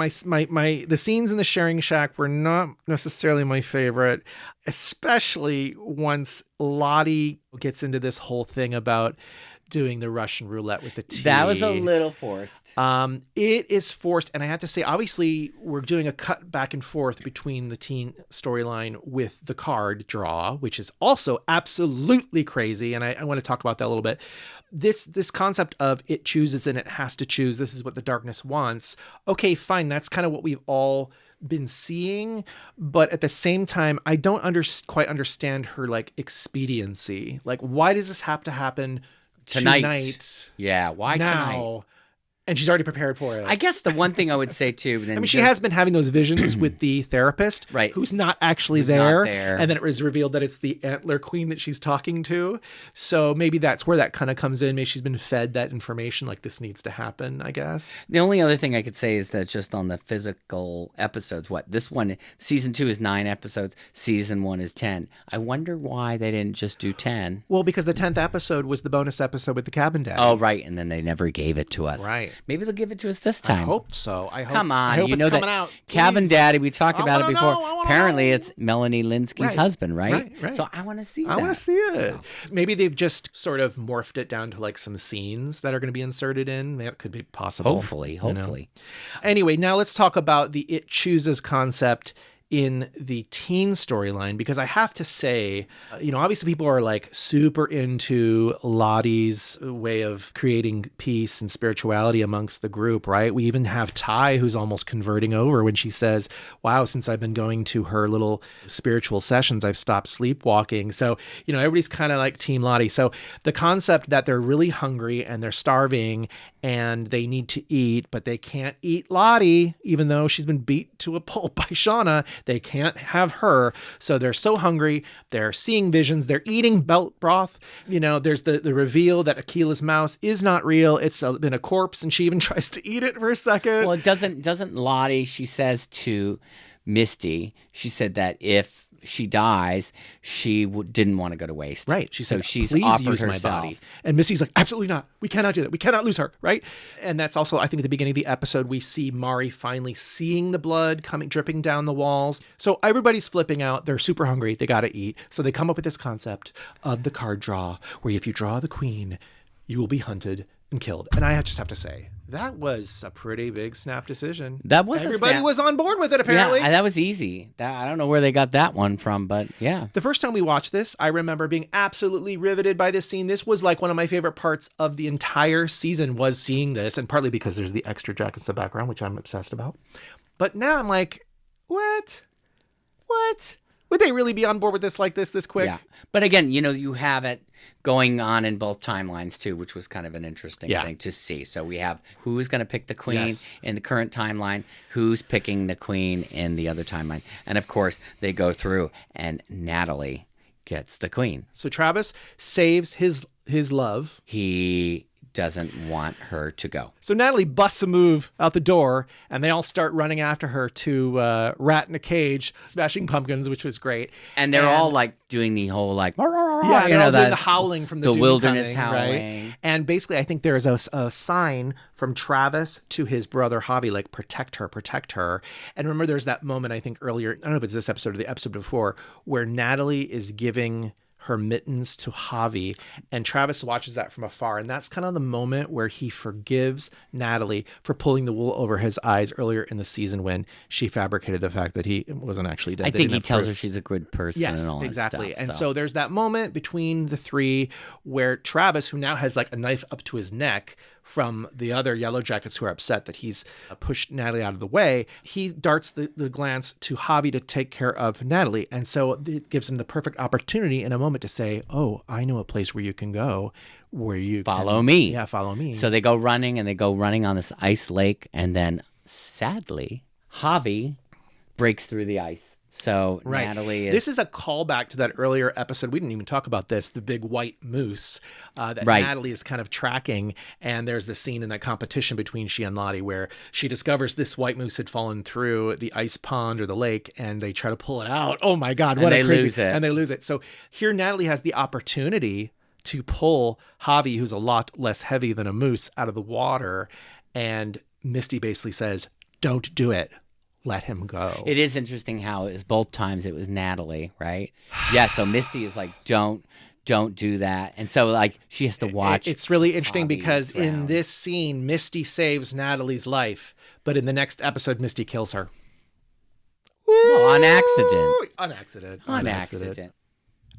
the scenes in the sharing shack were not necessarily my favorite, especially once Lottie gets into this whole thing about doing the Russian roulette with the tea. That was a little forced. It is forced, and I have to say, obviously, we're doing a cut back and forth between the teen storyline with the card draw, which is also absolutely crazy, and I want to talk about that a little bit. This concept of it chooses and it has to choose, this is what the darkness wants. Okay, fine, that's kind of what we've all been seeing, but at the same time, I don't quite understand her, like, expediency. Like, why does this have to happen tonight? Yeah, why now? tonight? And she's already prepared for it. I guess the one thing I would say too, then she has been having those visions with the therapist, Right. who's not actually Who's there. not there. And then it was revealed that it's the Antler queen that she's talking to. So maybe that's where that kind of comes in. Maybe she's been fed that information, like this needs to happen, I guess. The only other thing I could say is that just on the physical episodes, this one, season 2 is 9 episodes, season 1 is 10. I wonder why they didn't just do 10. Well, because the 10th episode was the bonus episode with the cabin dad. Oh, right, and then they never gave it to us. Right. Maybe they'll give it to us this I time. hope so. Come on, I hope you it's know coming that out. Cabin Please. Daddy, we talked I about it wanna before. know, I wanna Apparently, know. it's Melanie Linsky's Right. husband, right? Right. So I want to see that. I want to see it. So- Maybe they've just sort of morphed it down to like some scenes that are going to be inserted in. That could be possible. Hopefully. Anyway, now let's talk about the It Chooses concept in the teen storyline, because I have to say, obviously people are like super into Lottie's way of creating peace and spirituality amongst the group, right? We even have Ty, who's almost converting over when she says, wow, since I've been going to her little spiritual sessions, I've stopped sleepwalking. So, everybody's kind of like Team Lottie. So the concept that they're really hungry and they're starving and they need to eat, but they can't eat Lottie, even though she's been beat to a pulp by Shauna. They can't have her. So they're so hungry. They're seeing visions. They're eating belt broth. There's the reveal that Akila's mouse is not real. It's been a corpse, and she even tries to eat it for a second. Well, it doesn't Lottie, she says to Misty, she said that if she dies, she didn't want to go to waste. Right. She said, she's please offered use herself. my body. And Missy's like, absolutely not. We cannot do that. We cannot lose her. Right. And that's also, I think, at the beginning of the episode, we see Mari finally seeing the blood dripping down the walls. So everybody's flipping out. They're super hungry. They got to eat. So they come up with this concept of the card draw, where if you draw the queen, you will be hunted and killed. And I just have to say, that was a pretty big snap decision. That was Everybody was on board with it, apparently. Yeah, that was easy. I don't know where they got that one from, but yeah. The first time we watched this, I remember being absolutely riveted by this scene. This was like one of my favorite parts of the entire season was seeing this, and partly because there's the Extrajackets in the background, which I'm obsessed about. But now I'm like, what? Would they really be on board with this like this quick? Yeah. But again, you have it going on in both timelines too, which was kind of an interesting thing to see. So we have who's going to pick the queen in the current timeline, who's picking the queen in the other timeline. And of course, they go through and Natalie gets the queen. So Travis saves his love. He doesn't want her to go. So Natalie busts a move out the door, and they all start running after her to Rat in a Cage, smashing pumpkins, which was great. And they're all like doing the whole like, they're all doing the howling from the wilderness coming, howling. Right? And basically, I think there is a sign from Travis to his brother Javi, like protect her. And remember, there's that moment I think earlier. I don't know if it's this episode or the episode before, where Natalie is giving her mittens to Javi, and Travis watches that from afar, and that's kind of the moment where he forgives Natalie for pulling the wool over his eyes earlier in the season when she fabricated the fact that he wasn't actually dead. I think he tells her she's a good person and all exactly. that stuff. And so there's that moment between the three where Travis, who now has like a knife up to his neck from the other Yellowjackets who are upset that he's pushed Natalie out of the way, he darts the glance to Javi to take care of Natalie. And so it gives him the perfect opportunity in a moment to say, oh, I know a place where you can go where you follow me. Yeah, follow me. So they go running on this ice lake. And then sadly, Javi breaks through the ice. So Natalie is... This is a callback to that earlier episode. We didn't even talk about this, the big white moose that Natalie is kind of tracking. And there's the scene in that competition between she and Lottie where she discovers this white moose had fallen through the ice pond or the lake, and they try to pull it out. Oh my God, what a crazy... lose it. And they lose it. So here Natalie has the opportunity to pull Javi, who's a lot less heavy than a moose, out of the water. And Misty basically says, don't do it. Let him go. It is interesting how both times it was Natalie, right? Yeah, so Misty is like, don't do that. And so like she has to watch. It's really interesting Javi because drown. in this scene, Misty saves Natalie's life, but in the next episode, Misty kills her. Well, on accident. On accident.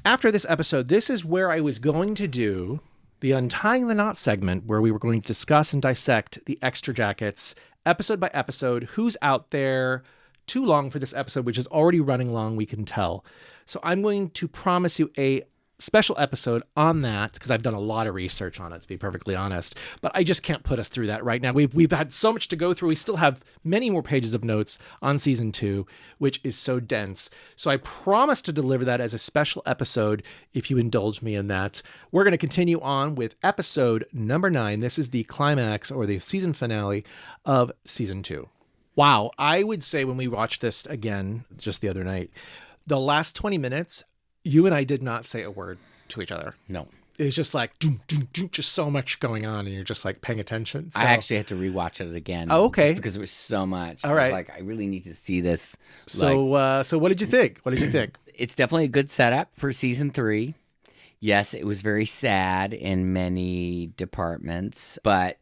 After this episode, this is where I was going to do the Untying the Knot segment where we were going to discuss and dissect the Extrajackets episode by episode. Who's out there? Too long for this episode, which is already running long, we can tell. So I'm going to promise you a special episode on that because I've done a lot of research on it, to be perfectly honest. But I just can't put us through that right now. We've had so much to go through. We still have many more pages of notes on season 2, which is so dense. So I promise to deliver that as a special episode if you indulge me in that. We're going to continue on with episode number 9. This is the climax or the season finale of season 2. Wow. I would say when we watched this again just the other night, the last 20 minutes, you and I did not say a word to each other. No. It was just like, just so much going on, and you're just like paying attention. So. I actually had to rewatch it again. Oh, okay. Because there was so much. All right. I was like, I really need to see this. So what did you think? It's definitely a good setup for season 3. Yes, it was very sad in many departments, but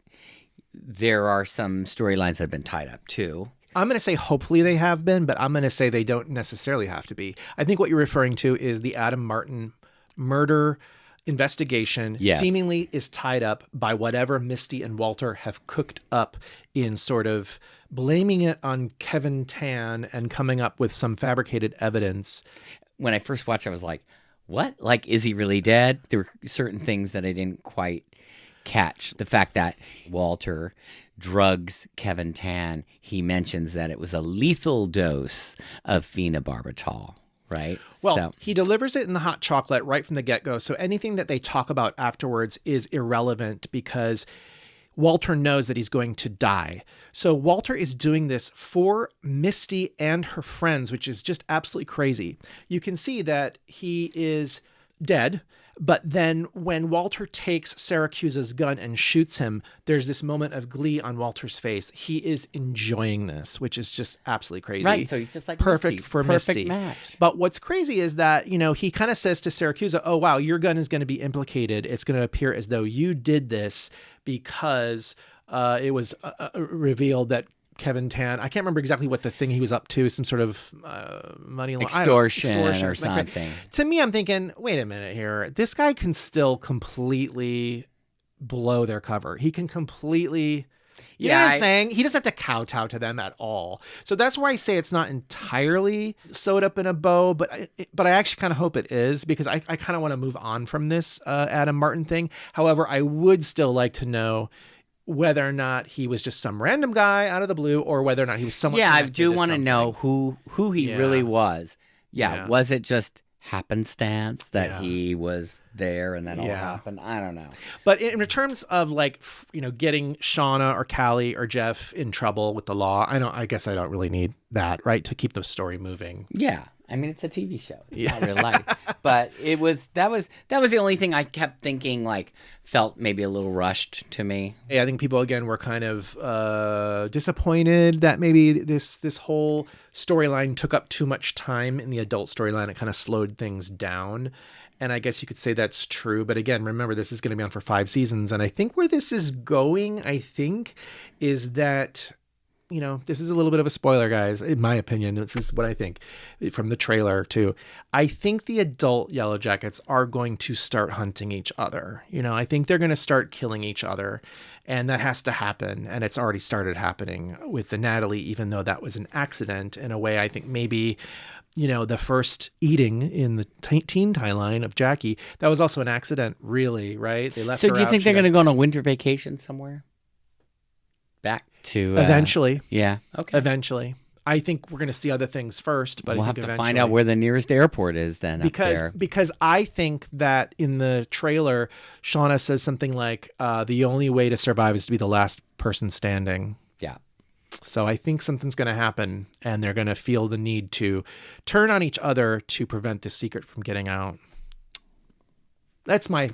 there are some storylines that have been tied up too. I'm going to say hopefully they have been, but I'm going to say they don't necessarily have to be. I think what you're referring to is the Adam Martin murder investigation seemingly is tied up by whatever Misty and Walter have cooked up in sort of blaming it on Kevin Tan and coming up with some fabricated evidence. When I first watched, I was like, what? Like, is he really dead? There were certain things that I didn't quite catch. The fact that Walter drugs Kevin Tan, he mentions that it was a lethal dose of phenobarbital, right? Well, he delivers it in the hot chocolate right from the get-go. So anything that they talk about afterwards is irrelevant because Walter knows that he's going to die. So Walter is doing this for Misty and her friends, which is just absolutely crazy. You can see that he is dead But then when Walter takes Syracuse's gun and shoots him, there's this moment of glee on Walter's face. He is enjoying this, which is just absolutely crazy. Right, so he's just like perfect Misty. for Perfect Misty. match. But what's crazy is that, he kind of says to Syracuse, oh, wow, your gun is going to be implicated. It's going to appear as though you did this because it was revealed that Kevin Tan, I can't remember exactly what the thing he was up to, some sort of money extortion or something. To me, I'm thinking, wait a minute here. This guy can still completely blow their cover. He can completely, you know what I'm saying? He doesn't have to kowtow to them at all. So that's why I say it's not entirely sewed up in a bow, but I actually kind of hope it is, because I kind of want to move on from this Adam Martin thing. However, I would still like to know whether or not he was just some random guy out of the blue, or whether or not he was someone. Yeah, I do want to know who he really was. Yeah, was it just happenstance that he was there and that all happened? I don't know. But in terms of getting Shauna or Callie or Jeff in trouble with the law, I guess I don't really need that, right? To keep the story moving. Yeah. I mean, it's a TV show. It's not real life. But that was the only thing I kept thinking, felt maybe a little rushed to me. Yeah, I think people, again, were kind of disappointed that maybe this whole storyline took up too much time in the adult storyline. It kind of slowed things down. And I guess you could say that's true. But again, remember, this is going to be on for 5 seasons. And I think where this is going, is that... this is a little bit of a spoiler, guys. In my opinion, this is what I think from the trailer too. I think the adult Yellowjackets are going to start hunting each other. I think they're going to start killing each other, and that has to happen. And it's already started happening with the Natalie, even though that was an accident in a way. I think maybe, the first eating in the teen timeline of Jackie, that was also an accident, really, right? They left her out. So do you think they're going to go on a winter vacation somewhere? Back to eventually. Yeah. Okay. Eventually. I think we're going to see other things first, but we'll I have think to find out where the nearest airport is then. Because I think that in the trailer, Shauna says something like, the only way to survive is to be the last person standing. Yeah. So I think something's going to happen, and they're going to feel the need to turn on each other to prevent the secret from getting out. That's my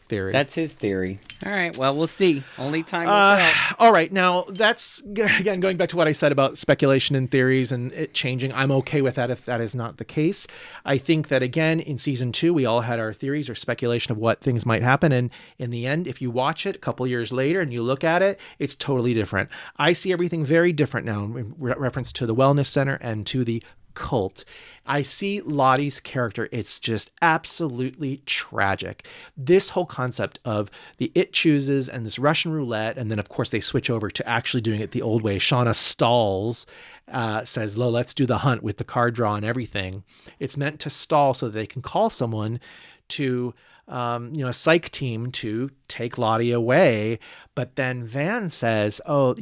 theory. That's his theory. All right. Well, we'll see. Only time will tell. All right. Now, that's, again, going back to what I said about speculation and theories and it changing. I'm okay with that if that is not the case. I think that, again, in season 2, we all had our theories or speculation of what things might happen. And in the end, if you watch it a couple years later and you look at it, it's totally different. I see everything very different now in reference to the wellness center and to the cult. I see Lottie's character. It's just absolutely tragic. This whole concept of the it chooses and this Russian roulette, and then of course they switch over to actually doing it the old way. Shauna stalls, says, "Lo, let's do the hunt with the card draw and everything." It's meant to stall so that they can call someone to a psych team to take Lottie away. But then Van says, oh,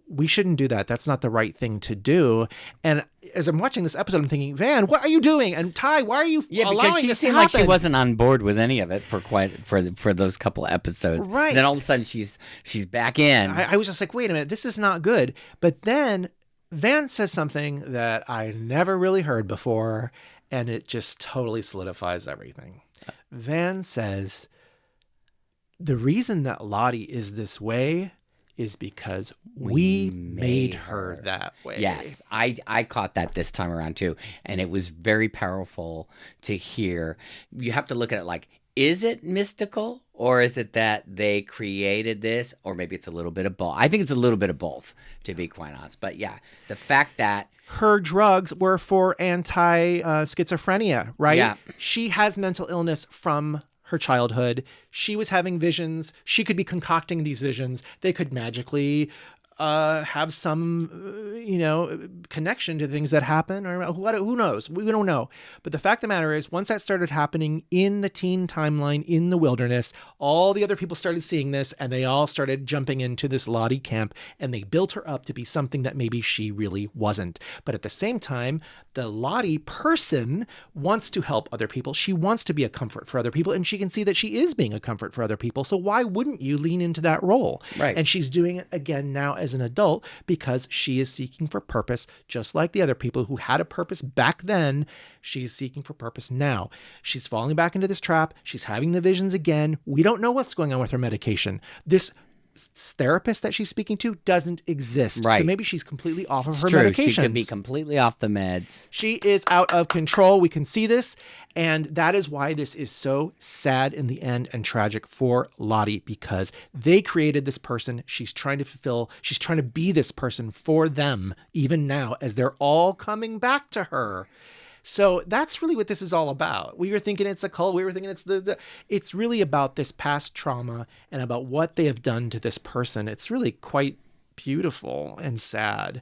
we shouldn't do that. That's not the right thing to do. And as I'm watching this episode, I'm thinking, Van, what are you doing? And Ty, why are you allowing this to happen? Like she wasn't on board with any of it for those couple episodes. Right. And then all of a sudden she's back in. I was just like, wait a minute, this is not good. But then Van says something that I never really heard before, and it just totally solidifies everything. Van says, the reason that Lottie is this way is because we made her that way. Yes, I caught that this time around too. And it was very powerful to hear. You have to look at it like, is it mystical, or is it that they created this, or maybe it's a little bit of both? I think it's a little bit of both, to be quite honest. But yeah, the fact that her drugs were for anti-schizophrenia, right? Yeah. She has mental illness from her childhood. She was having visions. She could be concocting these visions. They could magically have some, connection to things that happen, or who knows? We don't know. But the fact of the matter is, once that started happening in the teen timeline in the wilderness, all the other people started seeing this, and they all started jumping into this Lottie camp, and they built her up to be something that maybe she really wasn't. But at the same time, the Lottie person wants to help other people. She wants to be a comfort for other people, and she can see that she is being a comfort for other people. So why wouldn't you lean into that role? Right. And she's doing it again now as as an adult because she is seeking for purpose, just like the other people who had a purpose back then. She's seeking for purpose now. She's falling back into this trap. She's having the visions again. We don't know what's going on with her medication. This therapist that she's speaking to doesn't exist. Right. So maybe she's completely off of her True. medications. She could be completely off the meds. She is out of control. We can see this. And that is why this is so sad in the end and tragic for Lottie, because they created this person. She's trying to be this person for them, even now, as they're all coming back to her. So that's really what this is all about. We were thinking it's a cult. We were thinking it's really about this past trauma and about what they have done to this person. It's really quite beautiful and sad.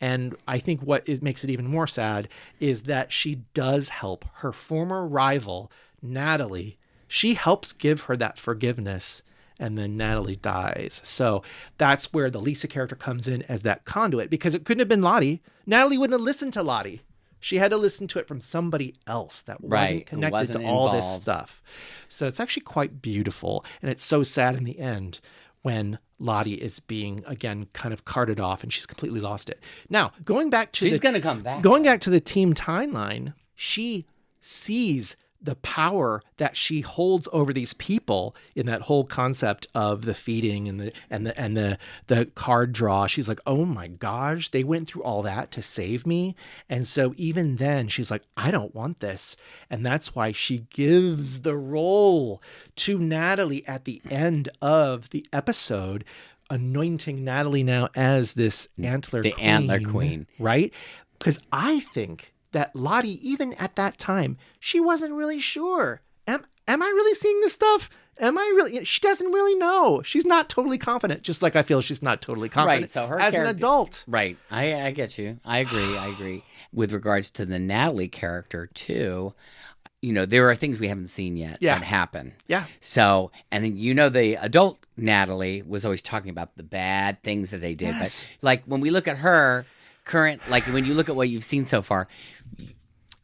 And I think makes it even more sad is that she does help her former rival, Natalie. She helps give her that forgiveness, and then Natalie dies. So that's where the Lisa character comes in as that conduit, because it couldn't have been Lottie. Natalie wouldn't have listened to Lottie. She had to listen to it from somebody else that wasn't connected to all this stuff. So it's actually quite beautiful. And it's so sad in the end when Lottie is being, again, kind of carted off and she's completely lost it. Now, going back to She's going to come back. Going back to the team timeline, she sees the power that she holds over these people in that whole concept of the feeding and the card draw. She's like, oh my gosh, they went through all that to save me. And so even then she's like, I don't want this. And that's why she gives the role to Natalie at the end of the episode, anointing Natalie now as this Antler Queen. The Antler Queen. Right? Because I think that Lottie, even at that time, she wasn't really sure. Am I really seeing this stuff? Am I really? She doesn't really know. She's not totally confident, just like I feel she's not totally confident right, so her as an adult. Right. I get you. I agree. With regards to the Natalie character, too, there are things we haven't seen yet that happen. Yeah. So, and the adult Natalie was always talking about the bad things that they did. Yes. But, like, when we look at her when you look at what you've seen so far,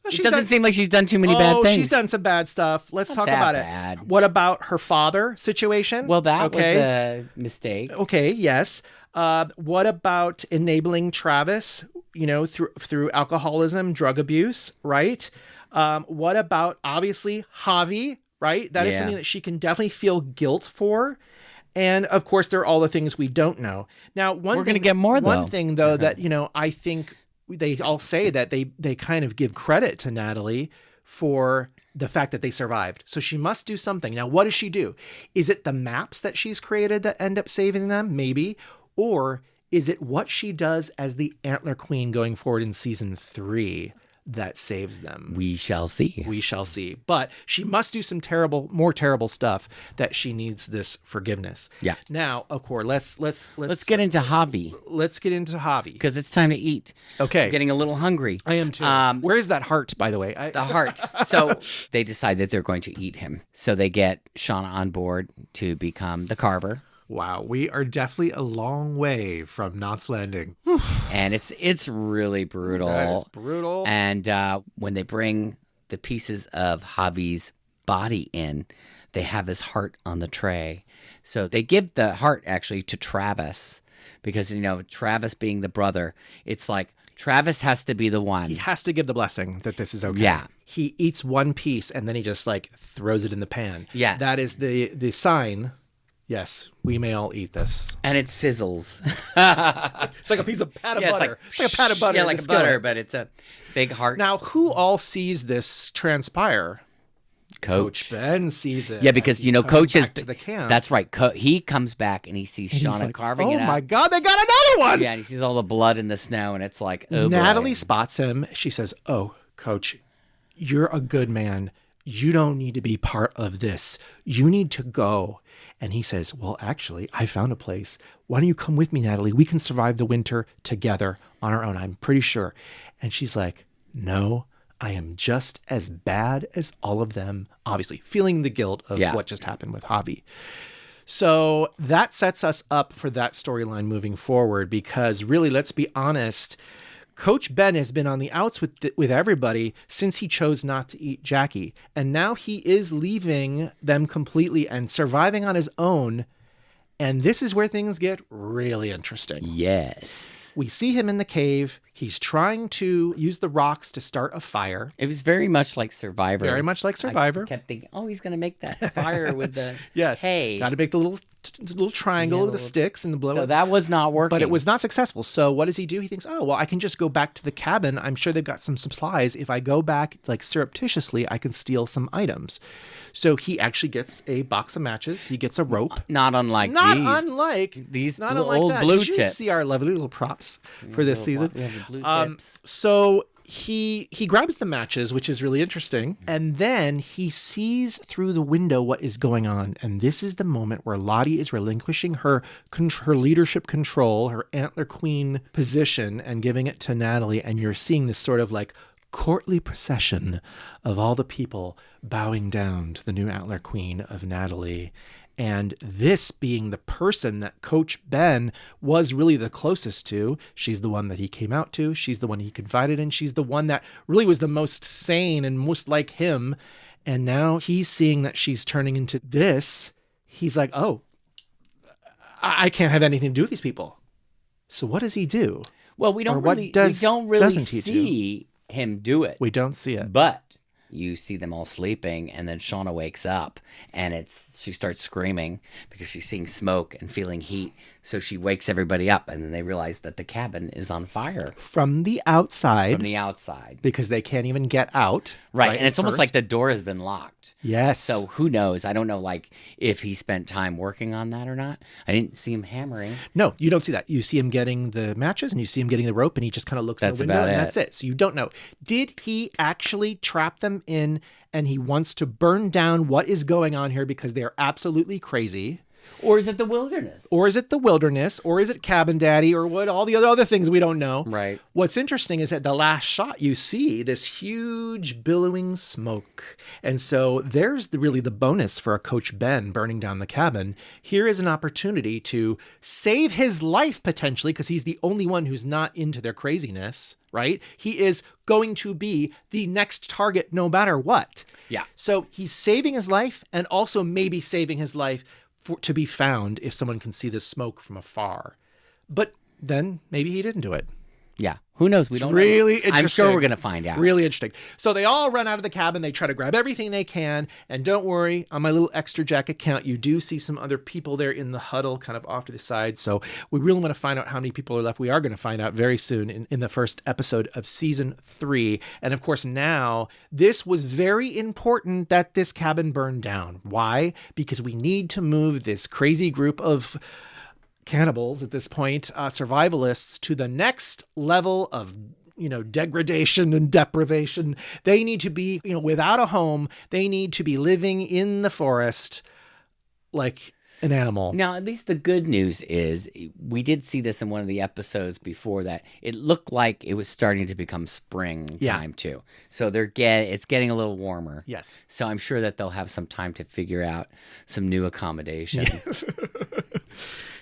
it doesn't seem like she's done too many bad things. She's done some bad stuff. Let's talk about bad. it. What about her father situation? Well, that was a mistake. Okay, yes. What about enabling Travis, through alcoholism, drug abuse, right? What about, obviously, Javi, right? That is something that she can definitely feel guilt for. And, of course, there are all the things we don't know. Now, we're going to get more, though. One thing, though, that, I think they all say that they kind of give credit to Natalie for the fact that they survived. So she must do something. Now, what does she do? Is it the maps that she's created that end up saving them? Maybe. Or is it what she does as the Antler Queen going forward in season 3 that saves them? We shall see. We shall see. But she must do some more terrible stuff that she needs this forgiveness. Yeah. Now, of course, let's get into Javi. Let's get into Javi. Because it's time to eat. Okay. I'm getting a little hungry. I am too. Where is that heart, by the way? The heart. So they decide that they're going to eat him. So they get Shauna on board to become the carver. Wow, we are definitely a long way from Knots Landing. And it's really brutal. That is brutal. And when they bring the pieces of Javi's body in, they have his heart on the tray. So they give the heart actually to Travis because, Travis being the brother, it's like Travis has to be the one. He has to give the blessing that this is okay. Yeah. He eats one piece and then he just throws it in the pan. Yeah. That is the sign. Yes, we may all eat this. And it sizzles. It's like a piece of pat of butter. It's like a pat of butter. Yeah, like a butter, but it's a big heart. Now, who all sees this transpire? Coach Ben sees it. Yeah, because, Coach is... to the camp. That's right. He comes back and he sees Shauna carving it up. Oh, my God, they got another one! Yeah, and he sees all the blood in the snow, and it's like, oh, Natalie boy. spots him. She says, oh, Coach, you're a good man. You don't need to be part of this. You need to go. And he says, well, actually, I found a place. Why don't you come with me, Natalie? We can survive the winter together on our own. I'm pretty sure. And she's like, no, I am just as bad as all of them. Obviously, feeling the guilt of what just happened with Javi. So that sets us up for that storyline moving forward because really, let's be honest, Coach Ben has been on the outs with everybody since he chose not to eat Jackie. And now he is leaving them completely and surviving on his own. And this is where things get really interesting. Yes. We see him in the cave. He's trying to use the rocks to start a fire. It was very much like Survivor. Very much like Survivor. I kept thinking, oh, he's going to make that fire with the Yes. hay. Got to make the little triangle with the sticks and blow So it. that was not working. But it was not successful. So what does he do? He thinks, oh, well, I can just go back to the cabin. I'm sure they've got some supplies. If I go back like surreptitiously, I can steal some items. So he actually gets a box of matches. He gets a rope. Not unlike Not these. unlike These not blue- unlike old that. blue Did you chips. see our lovely little props for this season? We have the blue chips. So he grabs the matches, which is really interesting, and then he sees through the window what is going on. And this is the moment where Lottie is relinquishing her leadership control, her Antler Queen position, and giving it to Natalie. And you're seeing this sort of like courtly procession of all the people bowing down to the new Antler Queen of Natalie. And this being the person that Coach Ben was really the closest to. She's the one that he came out to. She's the one he confided in. She's the one that really was the most sane and most like him. And now he's seeing that she's turning into this. He's like, oh, I can't have anything to do with these people. So what does he do? Well, we don't really doesn't he see him do it. We don't see it. But you see them all sleeping, and then Shauna wakes up, and she starts screaming because she's seeing smoke and feeling heat. So she wakes everybody up, and then they realize that the cabin is on fire From the outside. from the outside. Because they can't even get out. Right, and it's almost first. like the door has been locked. Yes. So who knows? I don't know, like, if he spent time working on that or not. I didn't see him hammering. No, you don't see that. You see him getting the matches and you see him getting the rope and he just kind of looks in That's the window about and it. that's it. So you don't know. Did he actually trap them in and he wants to burn down what is going on here because they're absolutely crazy? Or is it the wilderness? Or is it the wilderness? Or is it Cabin Daddy? Or what? All the other things we don't know. Right. What's interesting is that the last shot you see this huge billowing smoke. And so there's really the bonus for a Coach Ben burning down the cabin. Here is an opportunity to save his life potentially because he's the only one who's not into their craziness, right? He is going to be the next target no matter what. Yeah. So he's saving his life and also maybe saving his life to be found if someone can see the smoke from afar. But then maybe he didn't do it. Yeah. Who knows? We don't know. Really interesting. I'm sure we're going to find out. Really interesting. So they all run out of the cabin. They try to grab everything they can. And don't worry, on my little extra jacket count, you do see some other people there in the huddle kind of off to the side. So we really want to find out how many people are left. We are going to find out very soon in the first episode of season 3. And of course, now this was very important that this cabin burned down. Why? Because we need to move this crazy group of cannibals at this point, survivalists, to the next level of degradation and deprivation. They need to be without a home. They need to be living in the forest like an animal. Now, at least the good news is we did see this in one of the episodes before that. It looked like it was starting to become spring time too. So it's getting a little warmer. Yes. So I'm sure that they'll have some time to figure out some new accommodation. Yes.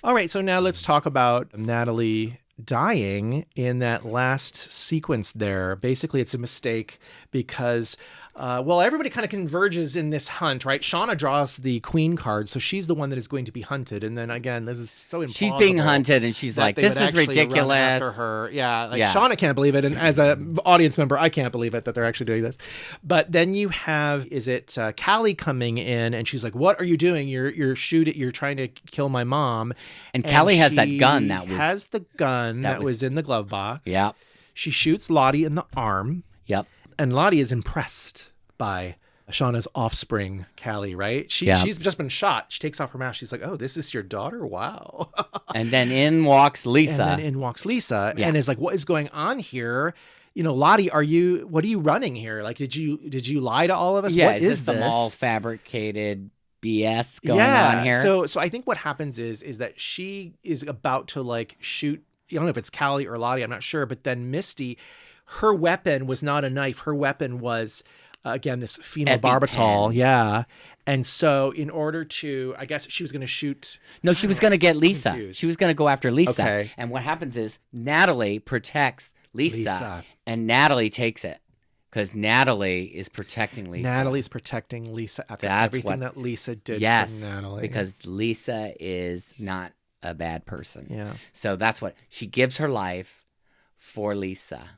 All right, so now let's talk about Natalie dying in that last sequence there. Basically, it's a mistake because, everybody kind of converges in this hunt, right? Shauna draws the queen card, so she's the one that is going to be hunted. And then again, this is so implausible. She's being hunted, and she's like, "This is ridiculous." After her, Shauna can't believe it, and as an audience member, I can't believe it that they're actually doing this. But then you have, Callie coming in, and she's like, "What are you doing? You're shooting. You're trying to kill my mom." And Callie has that gun that was in the glove box. Yep. She shoots Lottie in the arm. Yep. And Lottie is impressed by Shauna's offspring, Callie, right? She's just been shot. She takes off her mask. She's like, "Oh, this is your daughter? Wow." And then in walks Lisa. Yeah. And is like, "What is going on here? Lottie, what are you running here? Like, did you lie to all of us? Yeah, What is this? Some all fabricated BS going on here? So I think what happens is that she is about to like shoot, I don't know if it's Callie or Lottie, I'm not sure, but then Misty, her weapon was not a knife. Her weapon was, again, this phenobarbital. Yeah. And so in order to, I guess she was going to shoot. No, she was going to get Lisa. Confused. She was going to go after Lisa. Okay. And what happens is Natalie protects Lisa. And Natalie takes it. because Natalie is protecting Lisa. Natalie's protecting Lisa after everything that Lisa did for Natalie. Because Lisa is not a bad person. Yeah. So that's what she gives her life for Lisa.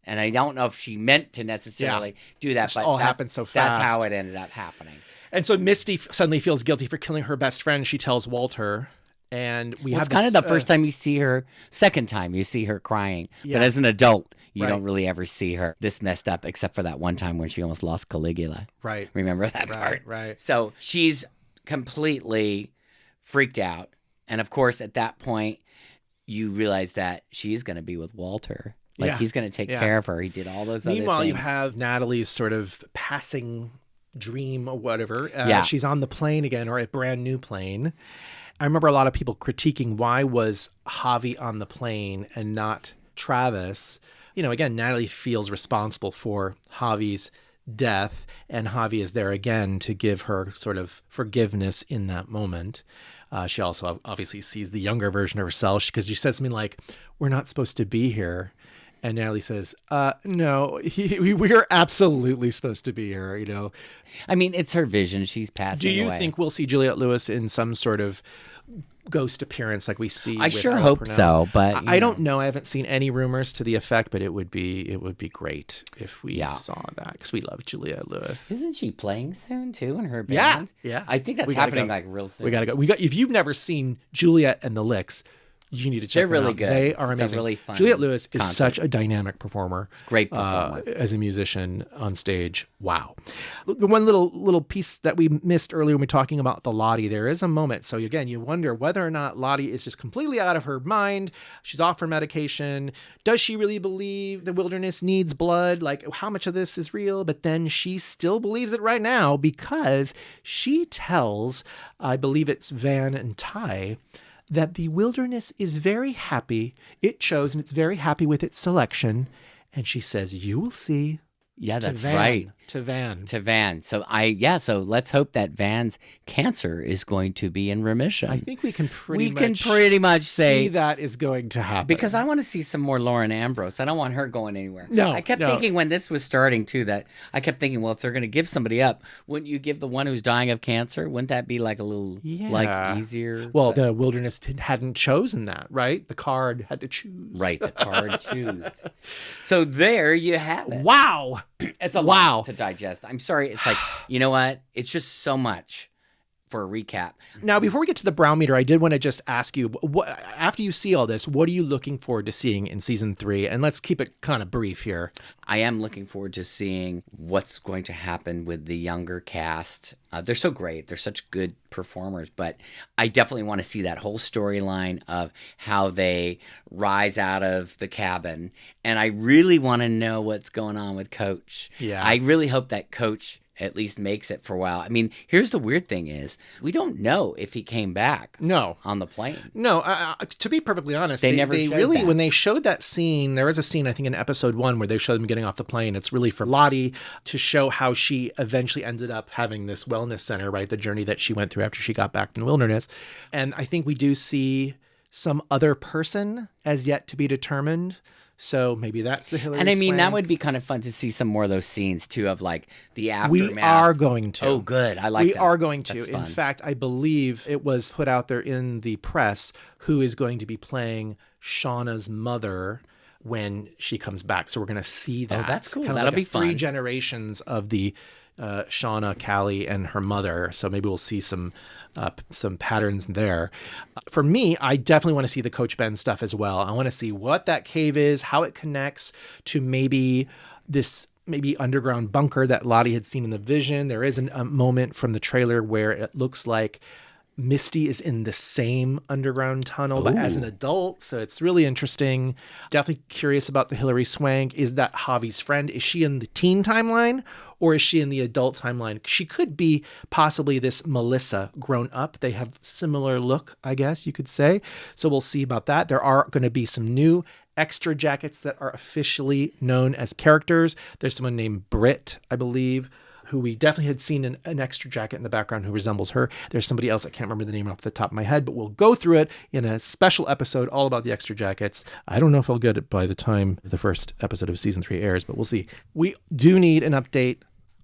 And I don't know if she meant to necessarily do that, but all happened so fast. That's how it ended up happening. And so Misty suddenly feels guilty for killing her best friend. She tells Walter, and it's kind of the first time you see her, second time you see her crying. But as an adult, you don't really ever see her this messed up, except for that one time when she almost lost Caligula. Right. Remember that part? Right. So she's completely freaked out. And of course, at that point, you realize that she's going to be with Walter. Like, he's going to take care of her. He did all those other things. Meanwhile, you have Natalie's sort of passing dream or whatever. She's on the plane again, or a brand new plane. I remember a lot of people critiquing, why was Javi on the plane and not Travis? You know, again, Natalie feels responsible for Javi's death, and Javi is there again to give her sort of forgiveness in that moment. She also obviously sees the younger version of herself, because she says something like, "We're not supposed to be here." And Natalie says, no, we're absolutely supposed to be here, you know. I mean, it's her vision. She's passing away. Do you think we'll see Juliette Lewis in some sort of ghost appearance like we see? I sure hope so, but I don't know. I haven't seen any rumors to the effect, but it would be great if we saw that, because we love Juliette Lewis. Isn't she playing soon too in her band? Yeah. I think that's happening like real soon. We gotta go. If you've never seen Juliette and the Licks, you need to check them really out. good. They are amazing. It's a really fun Juliette Lewis is concert. such a dynamic performer. Great performer. As a musician on stage. Wow. The one little piece that we missed earlier when we were talking about the Lottie, there is a moment. So again, you wonder whether or not Lottie is just completely out of her mind. She's off her medication. Does she really believe the wilderness needs blood? Like, how much of this is real? But then she still believes it right now, because she tells, I believe it's Van and Ty, that the wilderness is very happy. It chose, and it's very happy with its selection. And she says, "You will see." Yeah, that's right. To Van. So so let's hope that Van's cancer is going to be in remission. I think we can pretty much say see that is going to happen. Because I want to see some more Lauren Ambrose. I don't want her going anywhere. No, I kept thinking when this was starting too, that I kept thinking, well, if they're going to give somebody up, wouldn't you give the one who's dying of cancer? Wouldn't that be like a little like easier? Well, the wilderness hadn't chosen that, right? The card had to choose. Right, the card choose. So there you have it. Wow. It's a lot to digest. I'm sorry. It's like, you know what? It's just so much for a recap. Now, before we get to the Browmeter, I did want to just ask you, after you see all this, what are you looking forward to seeing in season 3? And let's keep it kind of brief here. I am looking forward to seeing what's going to happen with the younger cast. They're so great. They're such good performers. But I definitely want to see that whole storyline of how they rise out of the cabin. And I really want to know what's going on with Coach. Yeah. I really hope that Coach at least makes it for a while. I mean, here's the weird thing is, we don't know if he came back on the plane. No, to be perfectly honest, they never showed really, that. when they showed that scene, there was a scene, I think in episode 1, where they showed them getting off the plane. It's really for Lottie to show how she eventually ended up having this wellness center, right? The journey that she went through after she got back from the wilderness. And I think we do see some other person as yet to be determined. So maybe that's the Hilary And I mean, Swank. that would be kind of fun to see some more of those scenes too, of like the aftermath. We are going to. Oh, good. I like that. We are going to. That's In fun. fact, I believe it was put out there in the press who is going to be playing Shauna's mother when she comes back. So we're going to see that. Oh, that's cool. Kind of That'll like be three fun. generations of the Shauna, Callie, and her mother. So maybe we'll see some patterns there. For me, I definitely want to see the Coach Ben stuff as well. I want to see what that cave is, how it connects to maybe this underground bunker that Lottie had seen in the vision. There is a moment from the trailer where it looks like Misty is in the same underground tunnel, but as an adult. So it's really interesting. Definitely curious about the Hilary Swank. Is that Javi's friend? Is she in the teen timeline or is she in the adult timeline? She could be possibly this Melissa grown up. They have similar look, I guess you could say. So we'll see about that. There are going to be some new Extrajackets that are officially known as characters. There's someone named Britt, I believe, who we definitely had seen an Extrajacket in the background who resembles her. There's somebody else, I can't remember the name off the top of my head, but we'll go through it in a special episode all about the Extrajackets. I don't know if I'll get it by the time the first episode of season 3 airs, but we'll see. We do need an update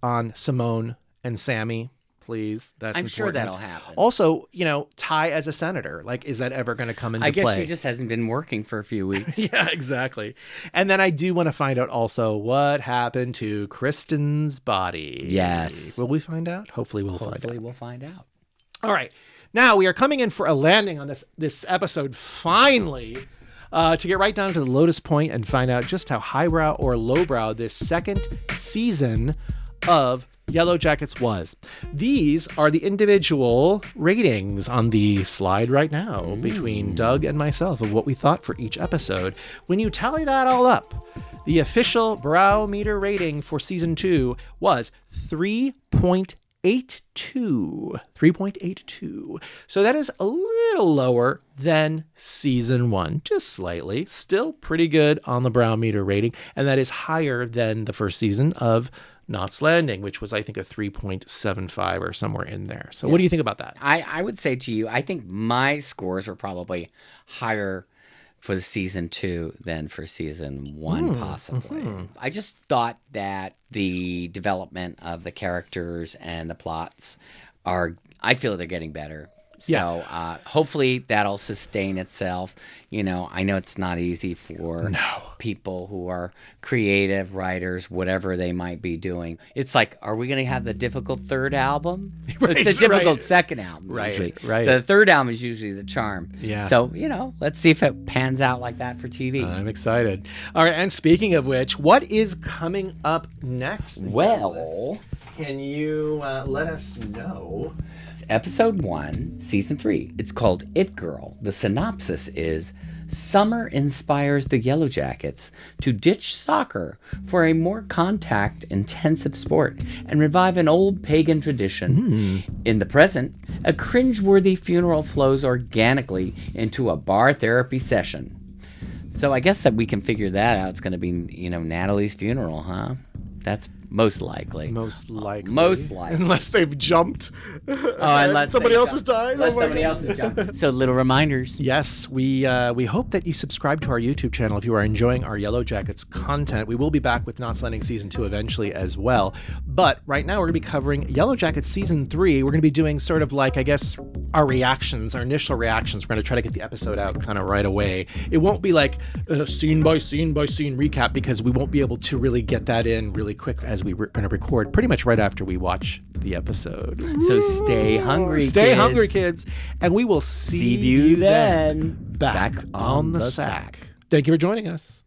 on Simone and Sammy. Please. That's I'm important. sure that'll happen. Also, Ty as a senator. Like, is that ever going to come into play? I guess she just hasn't been working for a few weeks. Yeah, exactly. And then I do want to find out also what happened to Kristen's body. Yes. Will we find out? Hopefully we'll find out. Hopefully we'll find out. All right. Now we are coming in for a landing on this episode, finally, to get right down to the lotus point and find out just how highbrow or lowbrow this second season of Yellowjackets was. These are the individual ratings on the slide right now between Doug and myself of what we thought for each episode. When you tally that all up, the official Browmeter rating for season 2 was 3.82. 3.82. So that is a little lower than season 1, just slightly. Still pretty good on the Browmeter rating, and that is higher than the first season of Knots Landing, which was, I think, a 3.75 or somewhere in there. So what do you think about that? I would say to you, I think my scores are probably higher for the season 2 than for season 1, possibly. I just thought that the development of the characters and the plots I feel they're getting better. So hopefully that'll sustain itself. I know it's not easy for people who are creative writers, whatever they might be doing. It's like, are we going to have the difficult third album? It's a difficult second album, usually. Right. So the third album is usually the charm. Yeah. So, let's see if it pans out like that for TV. I'm excited. All right, and speaking of which, what is coming up next? Well, can you let us know? Episode 1, Season 3. It's called It Girl. The synopsis is, summer inspires the Yellowjackets to ditch soccer for a more contact-intensive sport and revive an old pagan tradition. In the present, a cringeworthy funeral flows organically into a bar therapy session. So I guess that we can figure that out. It's going to be, Natalie's funeral, huh? That's most likely. Most likely. Unless they've jumped. Unless somebody else has died. Unless somebody else has jumped. So little reminders. Yes, we hope that you subscribe to our YouTube channel if you are enjoying our Yellowjackets content. We will be back with Knots Landing Season 2 eventually as well. But right now we're going to be covering Yellowjackets Season 3. We're going to be doing sort of like, I guess, our initial reactions. We're going to try to get the episode out kind of right away. It won't be like a scene by scene by scene recap because we won't be able to really get that in really quick as we're going to record pretty much right after we watch the episode. So stay hungry, Stay hungry, kids. And we will see you then back on the sack. Thank you for joining us.